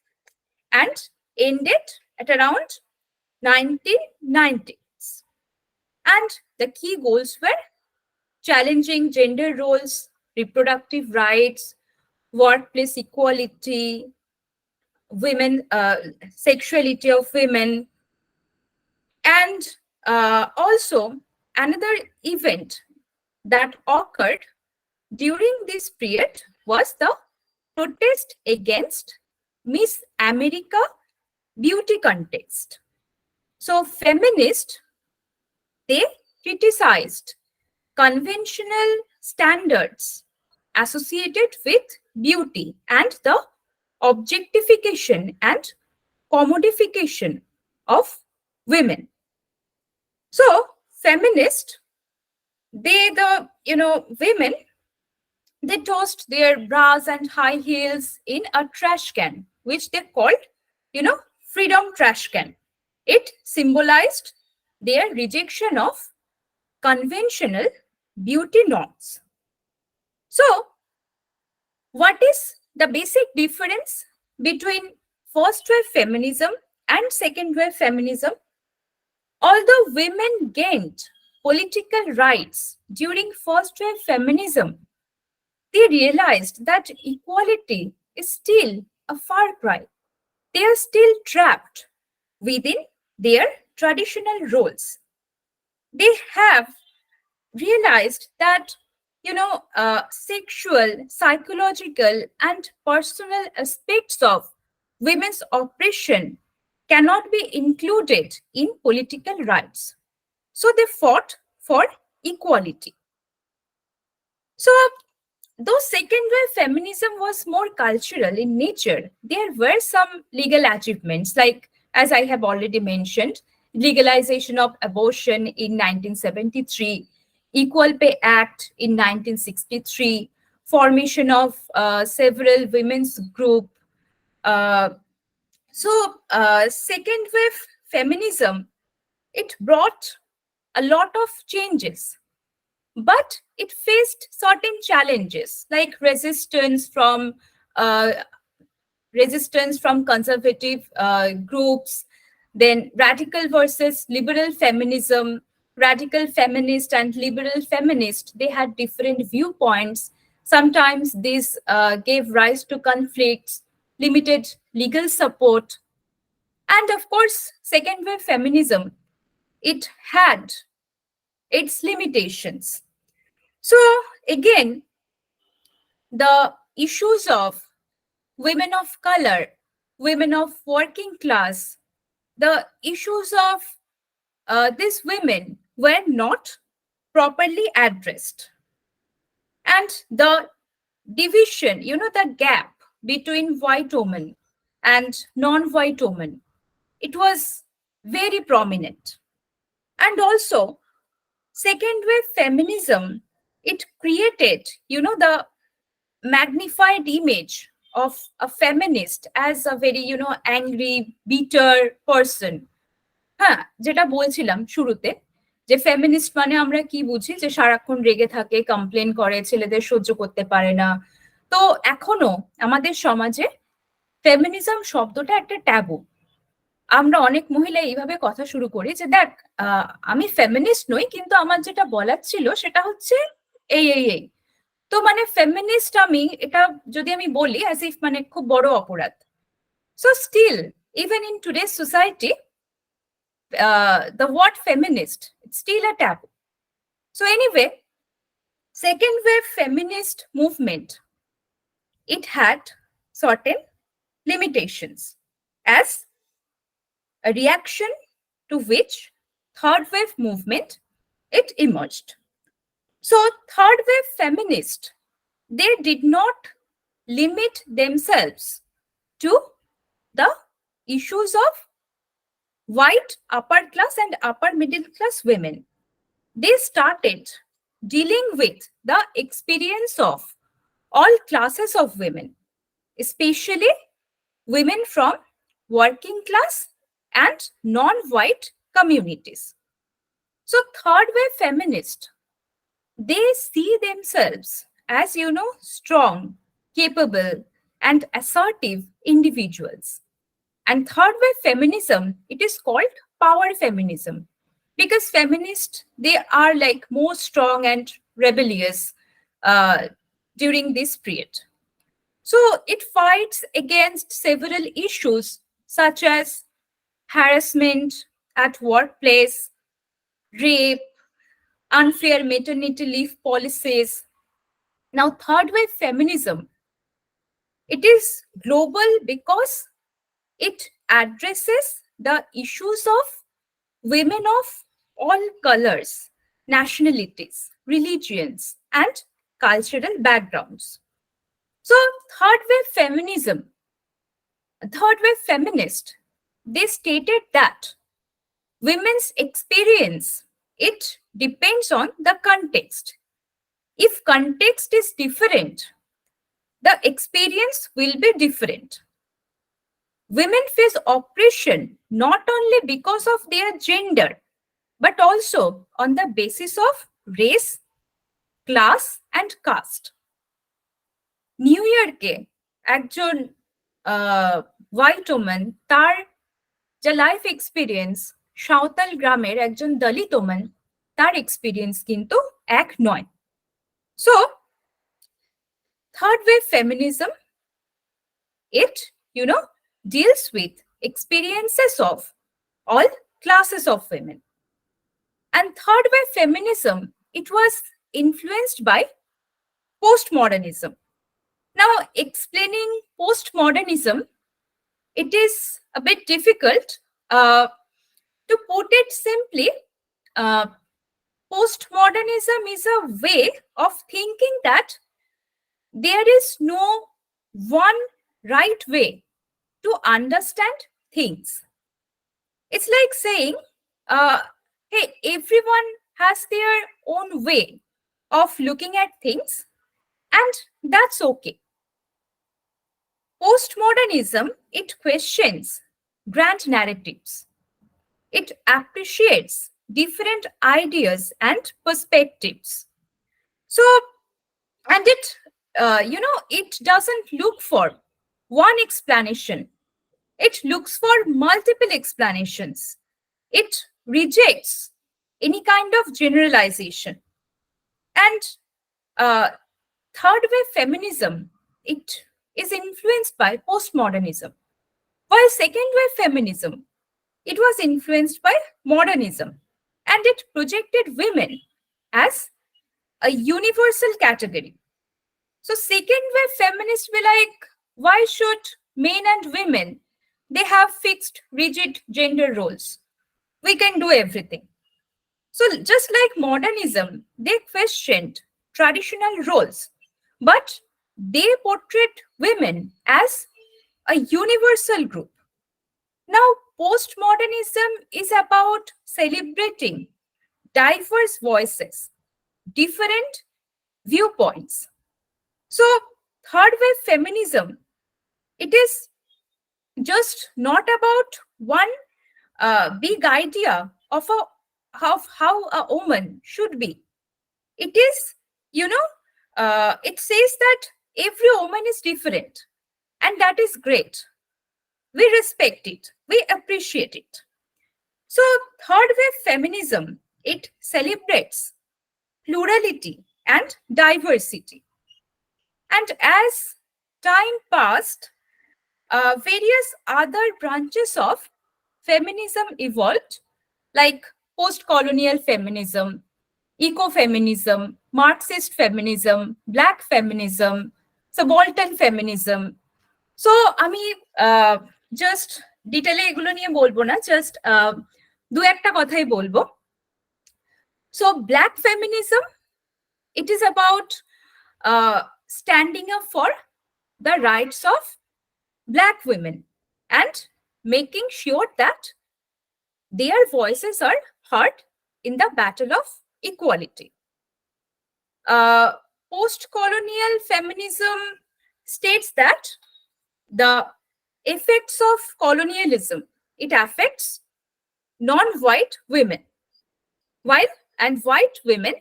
and ended at around 1990s. And the key goals were challenging gender roles, reproductive rights, workplace equality, women, sexuality of women. And also another event that occurred during this period was the protest against Miss America beauty contest. So feminists, they criticized conventional standards associated with beauty and the objectification and commodification of women. So feminists, women, they tossed their bras and high heels in a trash can, which they called, freedom trash can. It symbolized their rejection of conventional beauty norms. So, what is the basic difference between first wave feminism and second wave feminism? Although women gained political rights during first wave feminism, they realized that equality is still a far cry. They are still trapped within their traditional roles. They have realized that, sexual, psychological, and personal aspects of women's oppression cannot be included in political rights. So they fought for equality. So, though second wave feminism was more cultural in nature, there were some legal achievements, like, as I have already mentioned, legalization of abortion in 1973, Equal Pay Act in 1963, formation of several women's groups. Second wave feminism, it brought a lot of changes, but it faced certain challenges like resistance from conservative groups, then radical versus liberal feminism. Radical feminist and liberal feminist, they had different viewpoints. Sometimes these gave rise to conflicts, limited legal support, and of course, second wave feminism, it had its limitations. So, again, the issues of women of color, women of working class, the issues of these women were not properly addressed. And the division, the gap between white women and non white women, it was very prominent. And also, second wave feminism, it created, the magnified image of a feminist as a very, angry, bitter person. হ্যাঁ, যেটা বলছিলাম শুরুতে, যে feminist মানে আমরা কি বুঝি, যে সারাক্ষণ রেগে থাকে, কমপ্লেন করে, ছেলেদের সহ্য করতে পারে না। তো এখনো আমাদের সমাজে ফেমিনিজম শব্দটা একটা ট্যাবু। আমরা অনেক মহিলা এইভাবে কথা শুরু করি যে দেখ, আমি ফেমিনিস্ট নই, কিন্তু আমার যেটা বলার ছিল সেটা হচ্ছে এই এই এই। তো মানে ফেমিনিস্ট আমি, এটা যদি আমি বলি অ্যাজ ইফ মানে খুব বড় অপরাধ। So still even in today's society the word feminist, it's still a taboo. So anyway, second wave feminist movement, it had certain limitations, as a reaction to which third wave movement, it emerged. So third wave feminists, they did not limit themselves to the issues of white upper class and upper middle class women. They started dealing with the experience of all classes of women, especially women from working class and non-white communities. So third wave feminists, they see themselves as, strong, capable, and assertive individuals. And third wave feminism, it is called power feminism, because feminists, they are like more strong and rebellious during this period. So it fights against several issues such as harassment at workplace, rape, unfair maternity leave policies. Now third wave feminism, it is global because it addresses the issues of women of all colors, nationalities, religions, and cultural backgrounds. So third wave feminism, third wave feminist, they stated that women's experience, it depends on the context. If context is different, the experience will be different. Women face oppression not only because of their gender, but also on the basis of race, class, and caste. New ইয়র্কে একজন white woman, তার যে life experience, Santhal গ্রামের একজন দলিত woman, তার experience কিন্তু এক নয়। So third wave feminism, it, deals with experiences of all classes of women. And third wave feminism, it was influenced by postmodernism. Now, explaining postmodernism, it is a bit difficult. To put it simply, postmodernism is a way of thinking that there is no one right way to understand things. It's like saying, hey, everyone has their own way of looking at things, and that's okay. Postmodernism, it questions grand narratives. It appreciates different ideas and perspectives. So, and it, it doesn't look for one explanation. It looks for multiple explanations. It rejects any kind of generalization. And third wave feminism, it is influenced by postmodernism, while second wave feminism, it was influenced by modernism, and it projected women as a universal category. So second wave feminists were like, why should men and women, they have fixed, rigid gender roles? We can do everything. So just like modernism, they questioned traditional roles, but they portrayed women as a universal group. Now, postmodernism is about celebrating diverse voices, different viewpoints. So, third wave feminism, it is just not about one big idea of how a woman should be. It is, it says that every woman is different, and that is great. We respect it, we appreciate it. So, third wave feminism, it celebrates plurality and diversity. And as time passed, various other branches of feminism evolved, like post-colonial feminism, ecofeminism, Marxist feminism, Black feminism, subaltern feminism. So আমি just ডিটেলে এগুলো নিয়ে বলবো না, just দু একটা কথাই বলবো. So Black feminism, it is about standing up for the rights of Black women and making sure that their voices are heard in the battle of equality. Post-colonial feminism states that the effects of colonialism, it affects non-white women, while and white women,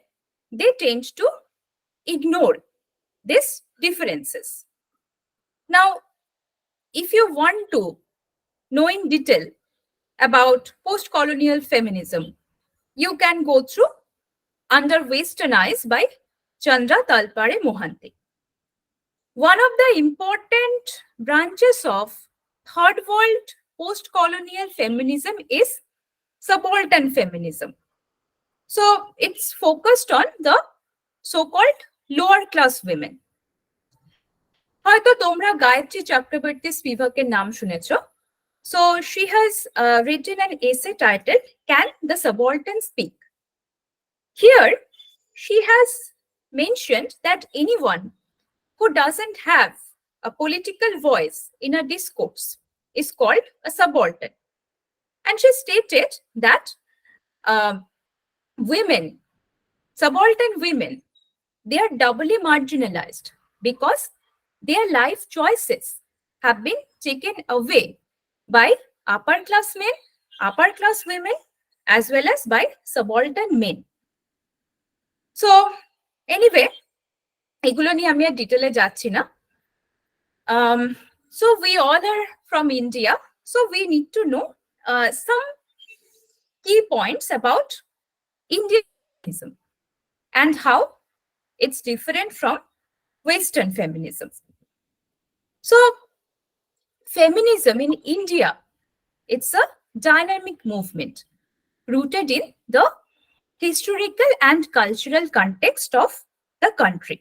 they tend to ignore these differences. Now, if you want to know in detail about post-colonial feminism, you can go through Under Western Eyes by Chandra Talpare Mohanty. One of the important branches of third world post-colonial feminism is subaltern feminism. So it's focused on the so-called lower class women. হয়তো তোমরা গায়ত্রী চক্রবর্তী স্পিভাকের নাম শুনেছ. So she has written an essay titled Can the Subaltern Speak? Here, she has mentioned that anyone who doesn't have a political voice in a discourse is called a subaltern. And she stated that women, subaltern women, they are doubly marginalized because their life choices have been taken away by upper class men, upper class women, as well as by subaltern men. So, anyway, এগুলো নিয়ে আমি আর ডিটেলে যাচ্ছি না. So we all are from India, so we need to know some key points about Indian feminism and how it's different from Western feminism. So feminism in India, it's a dynamic movement rooted in the historical and cultural context of the country.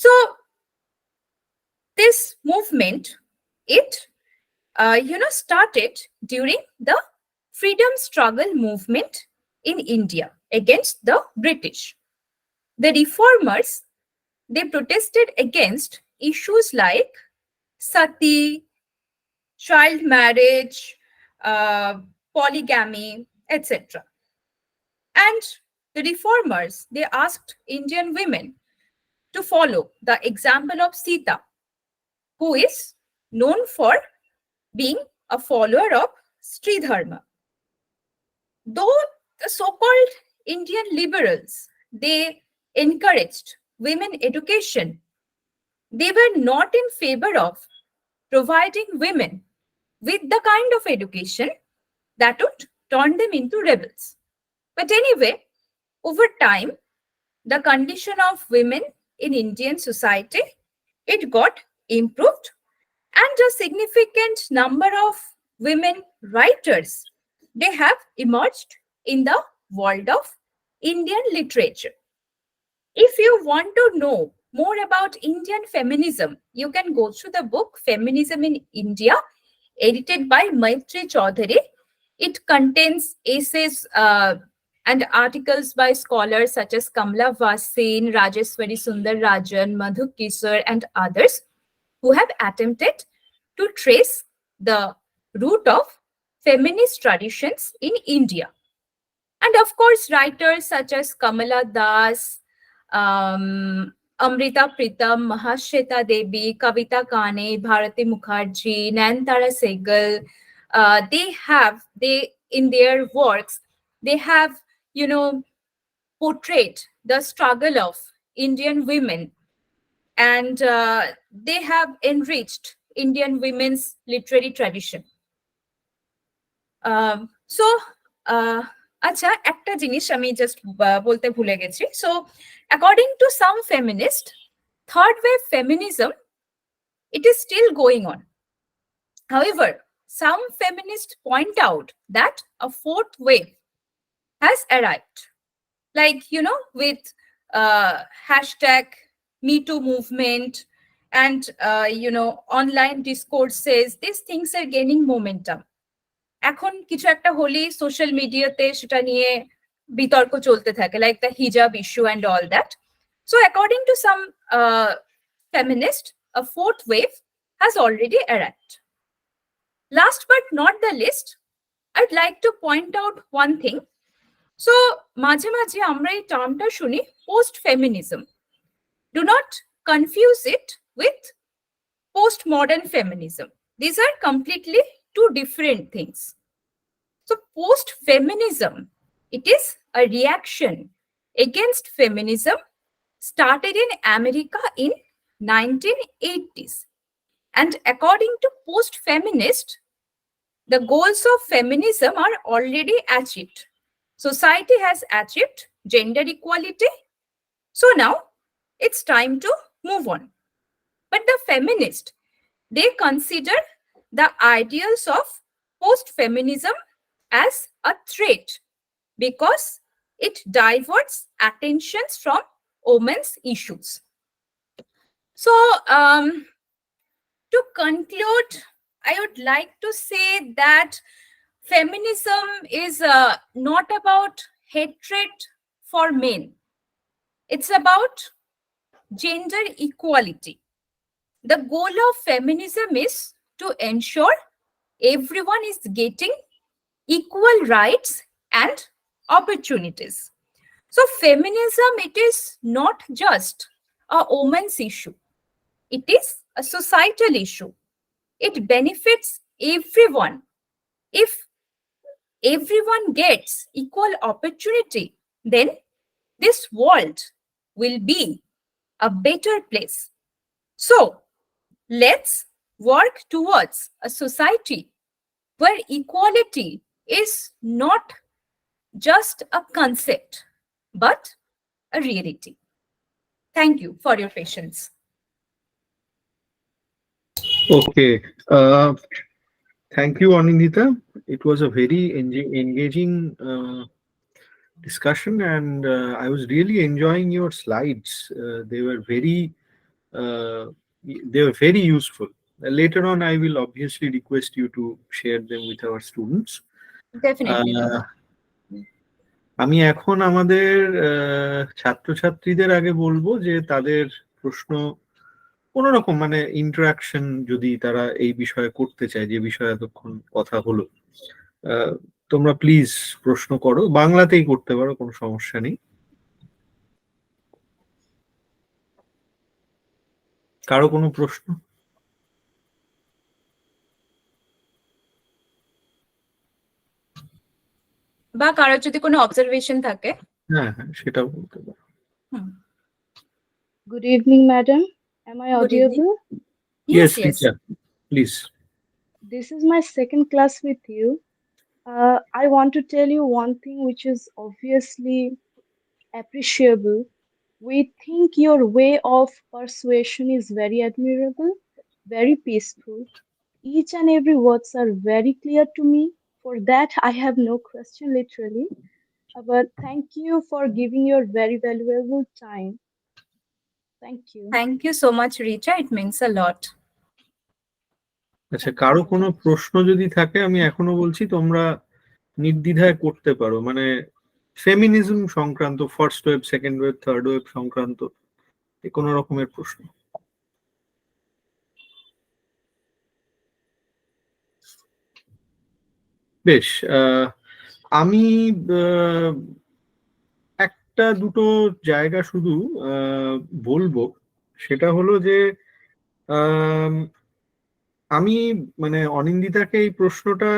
So this movement, it started during the freedom struggle movement in India against the British. The reformers, they protested against issues like sati, child marriage, polygamy, etc. And the reformers, they asked Indian women to follow the example of Sita, who is known for being a follower of Sri Dharma. Though the so-called Indian liberals, they encouraged women education, they were not in favor of providing women with the kind of education that would turn them into rebels. But anyway, over time, the condition of women in Indian society, it got improved, and a significant number of women writers, they have emerged in the world of Indian literature. If you want to know more about Indian feminism, you can go through the book Feminism in India, edited by Maitri Chaudhary. It contains essays and articles by scholars such as Kamla Vasin, Rajeswari Sundar Rajan, Madhu Kisar, and others who have attempted to trace the root of feminist traditions in India. And of course, writers such as Kamala Das, Amrita Pritam, Mahashweta Devi, Kavita Kane, Bharati Mukherjee, Nayantara Sehgal, they in their works, they have, portrayed the struggle of Indian women, and they have enriched Indian women's literary tradition. So আচ্ছা, একটা জিনিস আমি just বলতে ভুলে গেছি। So according to some feminist, third wave feminism, it is still going on. However, some feminists point out that a fourth wave has arrived, like, with hashtag #MeToo movement and online discourses. These things are gaining momentum. এখন কিছু একটা হলেই social মিডিয়াতে সেটা নিয়ে বিতর্ক চলতে থাকে, লাইক দ্য হিজাব issue and all that. So according to some feminist, a fourth wave has already arrived. Last but not the least, I'd like to point out one thing. So মাঝে মাঝে আমরা এই টার্মটা শুনি post feminism. Do not confuse it with post-modern feminism. These are completely two different things. So post-feminism, it is a reaction against feminism started in America in 1980s. And according to post-feminist, the goals of feminism are already achieved. Society has achieved gender equality. So now it's time to move on. But the feminists, they consider the ideals of post-feminism as a threat because it diverts attentions from women's issues. So, to conclude, I would like to say that feminism is not about hatred for men. It's about gender equality. The goal of feminism is to ensure everyone is getting equal rights and opportunities. So feminism, it is not just a woman's issue. It is a societal issue. It benefits everyone. If everyone gets equal opportunity, then this world will be a better place. So let's work towards a society where equality is not just a concept, but a reality. Thank you for your patience. Okay. Thank you, Anindita. It was a very engaging discussion, and I was really enjoying your slides. Uh, they were very useful. Later on, I will obviously request you to share them with our students. Definitely. আমি এখন আমাদের ছাত্রছাত্রীদের আগে বলবো যে তাদের প্রশ্ন কোনো রকম মানে ইন্টারাকশন যদি তারা এই বিষয়ে করতে চায়, যে বিষয়ে এতক্ষণ কথা হলো, তোমরা প্লিজ প্রশ্ন করো, বাংলাতেই করতে পারো, কোনো সমস্যা নেই। কারো কোনো প্রশ্ন? বা কারো যদি কোনো অবজারভেশন থাকে? হ্যাঁ হ্যাঁ, সেটাও বলতে পারো। Good evening, madam. Am I Good evening. audible? Yes, teacher, please. This is my second class with you. I want to tell you one thing which is obviously appreciable. We think your way of persuasion is very admirable, very peaceful. Each and every words are very clear to me. For that, I have no question, literally. But thank you for giving your very valuable time. Thank you. Thank you so much, Richa. It means a lot. আচ্ছা, কারো কোনো প্রশ্ন যদি থাকে আমি এখনো বলছি তোমরা নির্দ্বিধায় করতে পারো, মানে ফেমিনিজম সংক্রান্ত, first wave, second wave, third wave সংক্রান্ত কোনো রকমের প্রশ্ন। বেশ, আমি একটা দুটো জায়গা শুধু বলবো। সেটা হলো যে আমি মানে অনিন্দিতাকে এই প্রশ্নটা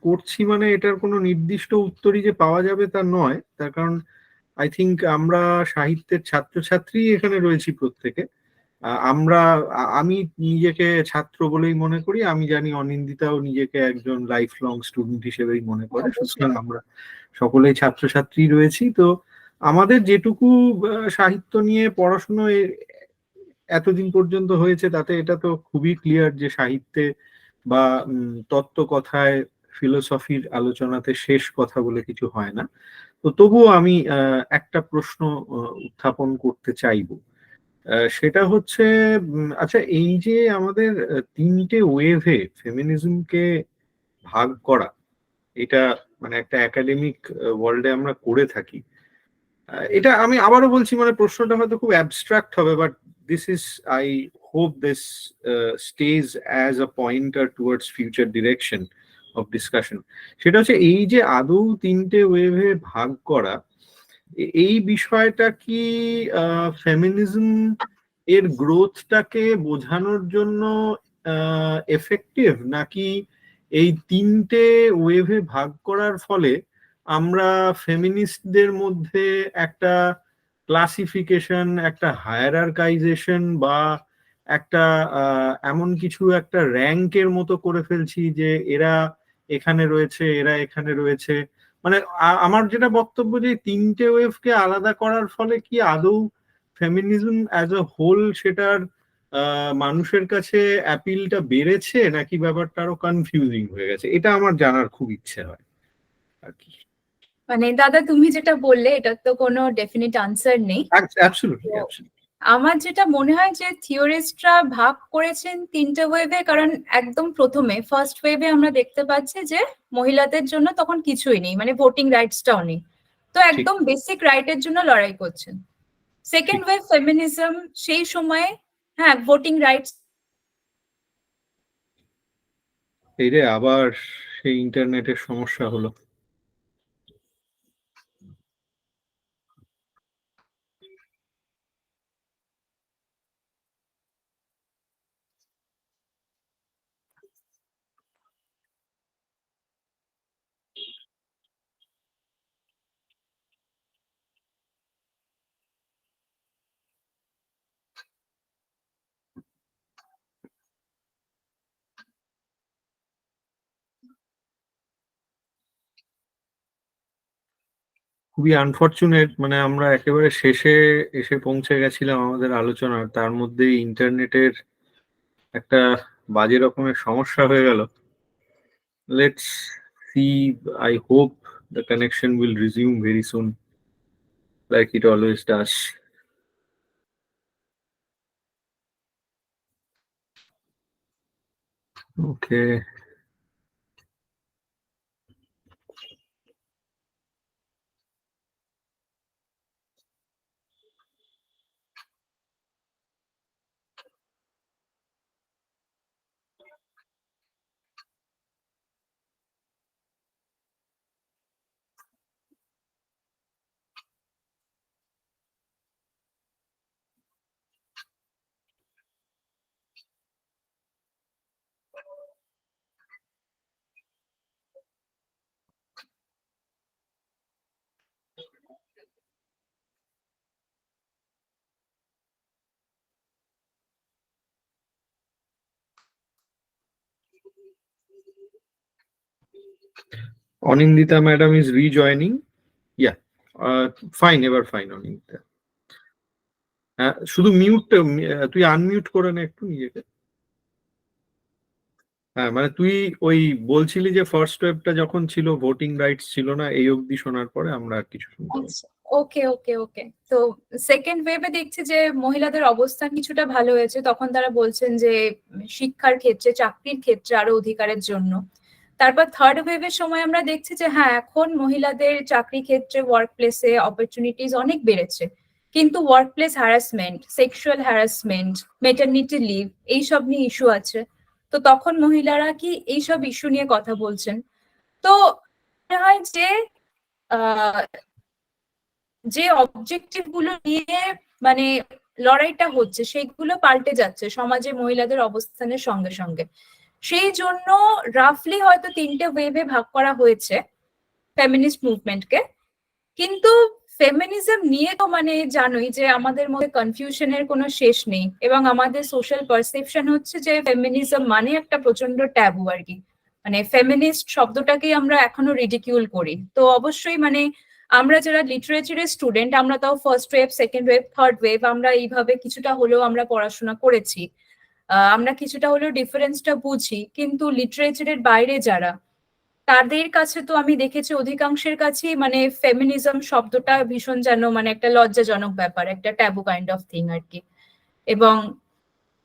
করছি, মানে এটার কোনো নির্দিষ্ট উত্তরই যে পাওয়া যাবে তা নয়। তার কারণ আই থিঙ্ক আমরা সাহিত্যের ছাত্রছাত্রী এখানে রয়েছি প্রত্যেকে। আমি নিজেকে ছাত্র বলেই মনে করি, আমি জানি অনিন্দিতাও নিজেকে একজন লাইফ লং স্টুডেন্ট হিসেবেই মনে করে। সুতরাং আমরা সকলেই ছাত্রছাত্রী রয়েছি। তো আমাদের যেটুকু সাহিত্য নিয়ে পড়াশুনো এতদিন পর্যন্ত হয়েছে তাতে এটা তো খুবই ক্লিয়ার যে সাহিত্যে বা তত্ত্ব কথায়, ফিলোসফির আলোচনাতে শেষ কথা বলে কিছু হয় না। তো তবুও আমি একটা প্রশ্ন উত্থাপন করতে চাইবো। সেটা হচ্ছে, আচ্ছা, এই যে আমাদের তিনটে ওয়েভে ফেমিনিজমকে ভাগ করা, এটা মানে একটা একাডেমিক ওয়ার্ল্ডে আমরা করে থাকি। এটা আমি আবারও বলছি, মানে প্রশ্নটা হয়তো খুব অ্যাবস্ট্রাক্ট হবে, but this is, I hope this stage as a pointer towards future direction of discussion. সেটা হচ্ছে এই যে আদৌ তিনটে ওয়েভে ভাগ করা, এই বিষয়টা কি ফেমিনিজম এর গ্রোথটাকে বোঝানোর জন্য এফেক্টিভ, নাকি এই তিনটে ওয়েভে ভাগ করার ফলে আমরা ফেমিনিস্টদের মধ্যে একটা ক্লাসিফিকেশন, একটা হায়ারার্কাইজেশন বা একটা এমন কিছু একটা র্যাঙ্কের মতো করে ফেলছি যে এরা এখানে রয়েছে, এরা এখানে রয়েছে। মানে আমার যেটা বক্তব্য যে তিনটে ওয়েভকে আলাদা করার ফলে কি আদৌ ফেমিনিজম অ্যাজ আ হোল সেটার মানুষের কাছে অ্যাপিলটা বেড়েছে, নাকি ব্যাপারটা আরো কনফিউজিং হয়ে গেছে? এটা আমার জানার খুব ইচ্ছে হয় আর কি। মানে দাদা তুমি যেটা বললে এটার তো কোনো ডেফিনিট আনসার নেই। Absolutely, absolutely. আমার যেটা মনে হয় যে থিওরিস্টরা ভাগ করেছেন তিনটে ওয়েভে, কারণ একদম প্রথমে ফার্স্ট ওয়েভে আমরা দেখতে পাচ্ছি যে মহিলাদের জন্য তখন কিছুই নেই, মানে ভোটিং রাইটসটাও নেই। তো একদম বেসিক রাইটের জন্য লড়াই করছেন। সেকেন্ড ওয়েভ ফেমিনিজম সেই সময়ে, হ্যাঁ, ভোটিং রাইটস। এই রে, আবার সেই ইন্টারনেটের সমস্যা হলো। খুবই আনফরচুনেট, মানে আমরা একেবারে শেষে এসে পৌঁছে গেছিলাম আমাদের আলোচনার, তার মধ্যে ইন্টারনেটের একটা বাজে রকমের সমস্যা হয়ে গেল। Let's see, I hope the connection will resume very soon like it always does. Okay. Anindita madam is rejoining. Yeah, fine, ever fine, Anindita. শুধু মিউট, তুই আনমিউট করে নে একটু নিজেকে। হ্যাঁ, মানে তুই ওই বলছিলি যে ফার্স্ট ওয়েভটা যখন ছিল ভোটিং রাইটস ছিল না, এই অবধি শোনার পরে আমরা আর কিছু শুনতে পাই। আচ্ছা, ওকে ওকে ওকে। তো সেকেন্ড ওয়েভে দেখছি যে মহিলাদের অবস্থান কিছুটা ভালো হয়েছে, তখন তারা বলছেন যে শিক্ষার ক্ষেত্রে, চাকরির ক্ষেত্রে আরো অধিকারের জন্য। তারপর থার্ড ওয়েভের সময় আমরা দেখছি যে হ্যাঁ, এখন মহিলাদের চাকরি ক্ষেত্রে, ওয়ার্ক প্লেসে অপরচুনিটিস অনেক বেড়েছে, কিন্তু work place harassment, sexual harassment, maternity leave, এইসব নিয়ে ইস্যু আছে। তো তখন মহিলারা কি এইসব ইস্যু নিয়ে কথা বলছেন। তো মনে হয় যে যে অবজেক্টিভ গুলো নিয়ে মানে লড়াইটা হচ্ছে, সেইগুলো পাল্টে যাচ্ছে সমাজে মহিলাদের অবস্থানের সঙ্গে সঙ্গে। সেই জন্য রাফলি হয়তো 3টে ওয়েভে ভাগ করা হয়েছে ফেমিনিস্ট মুভমেন্টকে। কিন্তু ফেমিনিজম নিয়ে তো মানে জানোই যে আমাদের মধ্যে কনফিউশনের কোনো শেষ নেই, এবং আমাদের সোশ্যাল পারসেপশন হচ্ছে যে ফেমিনিজম মানে একটা প্রচন্ড ট্যাবু আর কি। মানে ফেমিনিস্ট শব্দটাকেই আমরা এখনো রিডিকিউল করি। তো অবশ্যই মানে আমরা যারা লিটারেচারের স্টুডেন্ট, আমরা তাও first wave, second wave, third wave, আমরা এইভাবে কিছুটা হলেও আমরা পড়াশোনা করেছি, আমরা কিছুটা হলেও ডিফারেন্সটা বুঝি। কিন্তু লিটারেচারের বাইরে যারা, তাদের কাছে তো আমি দেখেছি অধিকাংশের কাছেই মানে ফেমিনিজম শব্দটা ভীষণ যেন মানে একটা লজ্জাজনক ব্যাপার, একটা ট্যাবু কাইন্ড অফ থিং আর কি। এবং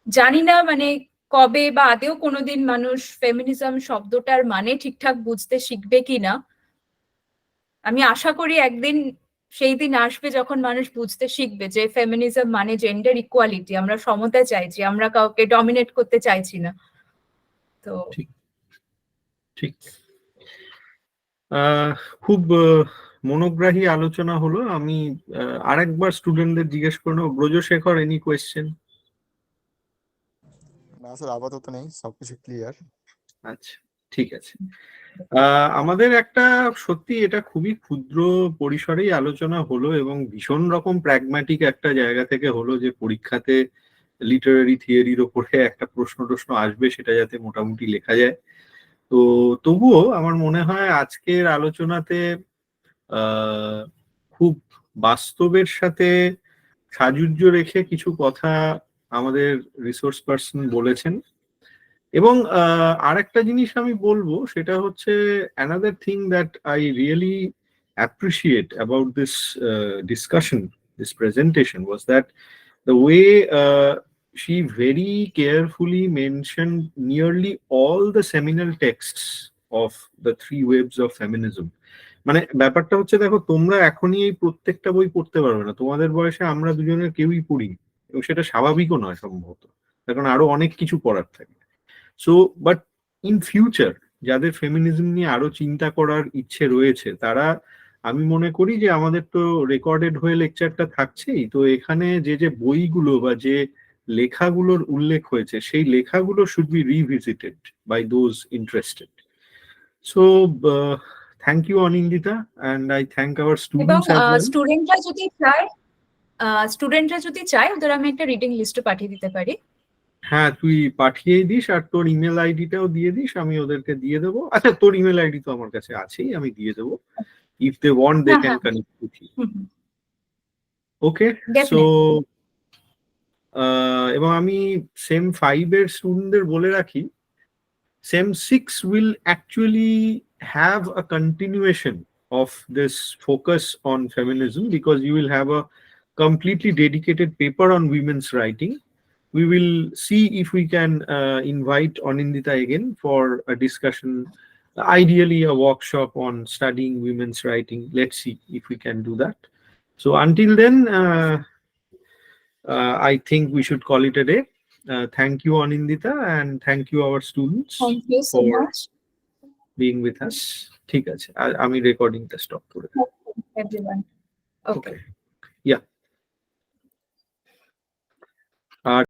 জানি না মানে কবে বা আদেও কোনোদিন মানুষ ফেমিনিজম শব্দটার মানে ঠিকঠাক বুঝতে শিখবে কিনা। আমি আশা করি একদিন সেই দিন আসবে যখন মানুষ বুঝতে শিখবে যে ফেমিনিজম মানে জেন্ডার ইকুয়ালিটি, আমরা সমতা চাইছি, আমরা কাউকে ডমিনেট করতে চাইছি না। তো ঠিক ঠিক। খুব মনোগ্রাহী আলোচনা হলো। আমি আরেকবার স্টুডেন্টদের জিজ্ঞেস করে নেবো। ব্রজশেখর, এনি কোয়েশ্চেন? না স্যার, আপাতত নেই, সবকিছু ক্লিয়ার। আচ্ছা, ঠিক আছে। আমাদের একটা সত্যি এটা খুবই ক্ষুদ্র পরিসরেই আলোচনা হলো, এবং ভীষণ রকম প্র্যাগম্যাটিক একটা জায়গা থেকে হলো, যে পরীক্ষাতে লিটারারি থিওরির ওপরে একটা প্রশ্ন আসবে, সেটা যাতে মোটামুটি লেখা যায়। তো তবুও আমার মনে হয় আজকের আলোচনাতে খুব বাস্তবের সাথে সাযুজ্য রেখে কিছু কথা আমাদের রিসোর্স পার্সন বলেছেন। এবং আরেকটা জিনিস আমি বলবো, সেটা হচ্ছে another thing that I really appreciate about this discussion, this presentation, was that the way she very carefully mentioned nearly all the seminal texts of the three waves of feminism. মানে ব্যাপারটা হচ্ছে, দেখো তোমরা এখনই এই প্রত্যেকটা বই পড়তে পারবে না, তোমাদের বয়সে আমরা দুজনের কেউই পড়ি, এবং সেটা স্বাভাবিকও নয় সম্ভবত, কারণ আরো অনেক কিছু পড়ার থাকে। সো বাট ইন ফিউচার যাদের ফেমিনিজম নিয়ে আরো চিন্তা করার ইচ্ছে রয়েছে, তারা, আমি মনে করি যে আমাদের তো রেকর্ডেড হয়ে লেকচারটা থাকছেই, তো এখানে যে যে বইগুলো বা যে লেখাগুলোর উল্লেখ হয়েছে, সেই লেখাগুলো should be revisited by those interested. So thank you Anindita, and I thank our এবং স্টুডেন্টস অ্যাজ ওয়েল। স্টুডেন্টরা যদি চায় ওদের আমি একটা রিডিং লিস্ট পাঠিয়ে দিতে পারি। হ্যাঁ, তুই পাঠিয়ে দিস, আর তোর ইমেল আইডিটাও দিয়ে দিস, আমি ওদেরকে দিয়ে দেবো। আচ্ছা, তোর ইমেল আইডি তো আমার কাছে আছেই, আমি দিয়ে দেবো। ইফ দে ওয়ান্ট দে হ্যাঁ ক্যান হ্যাঁ, connect with you. Okay, so definitely. এবং আমি সেম 5 এর স্টুডেন্টদের বলে রাখি, SEM 6 will actually have a continuation of this focus on feminism, because you will have a completely dedicated paper on women's writing. We will see if we can invite Anindita again for a discussion, ideally a workshop on studying women's writing. Let's see if we can do that. So until then, I think we should call it a day. Thank you, Anindita, and thank you, our students, thank you so for much being with us. ঠিক আছে, আমি রেকর্ডিংটা stop করে দেব। Everyone. ওকে। ওকে, ইয়া। আর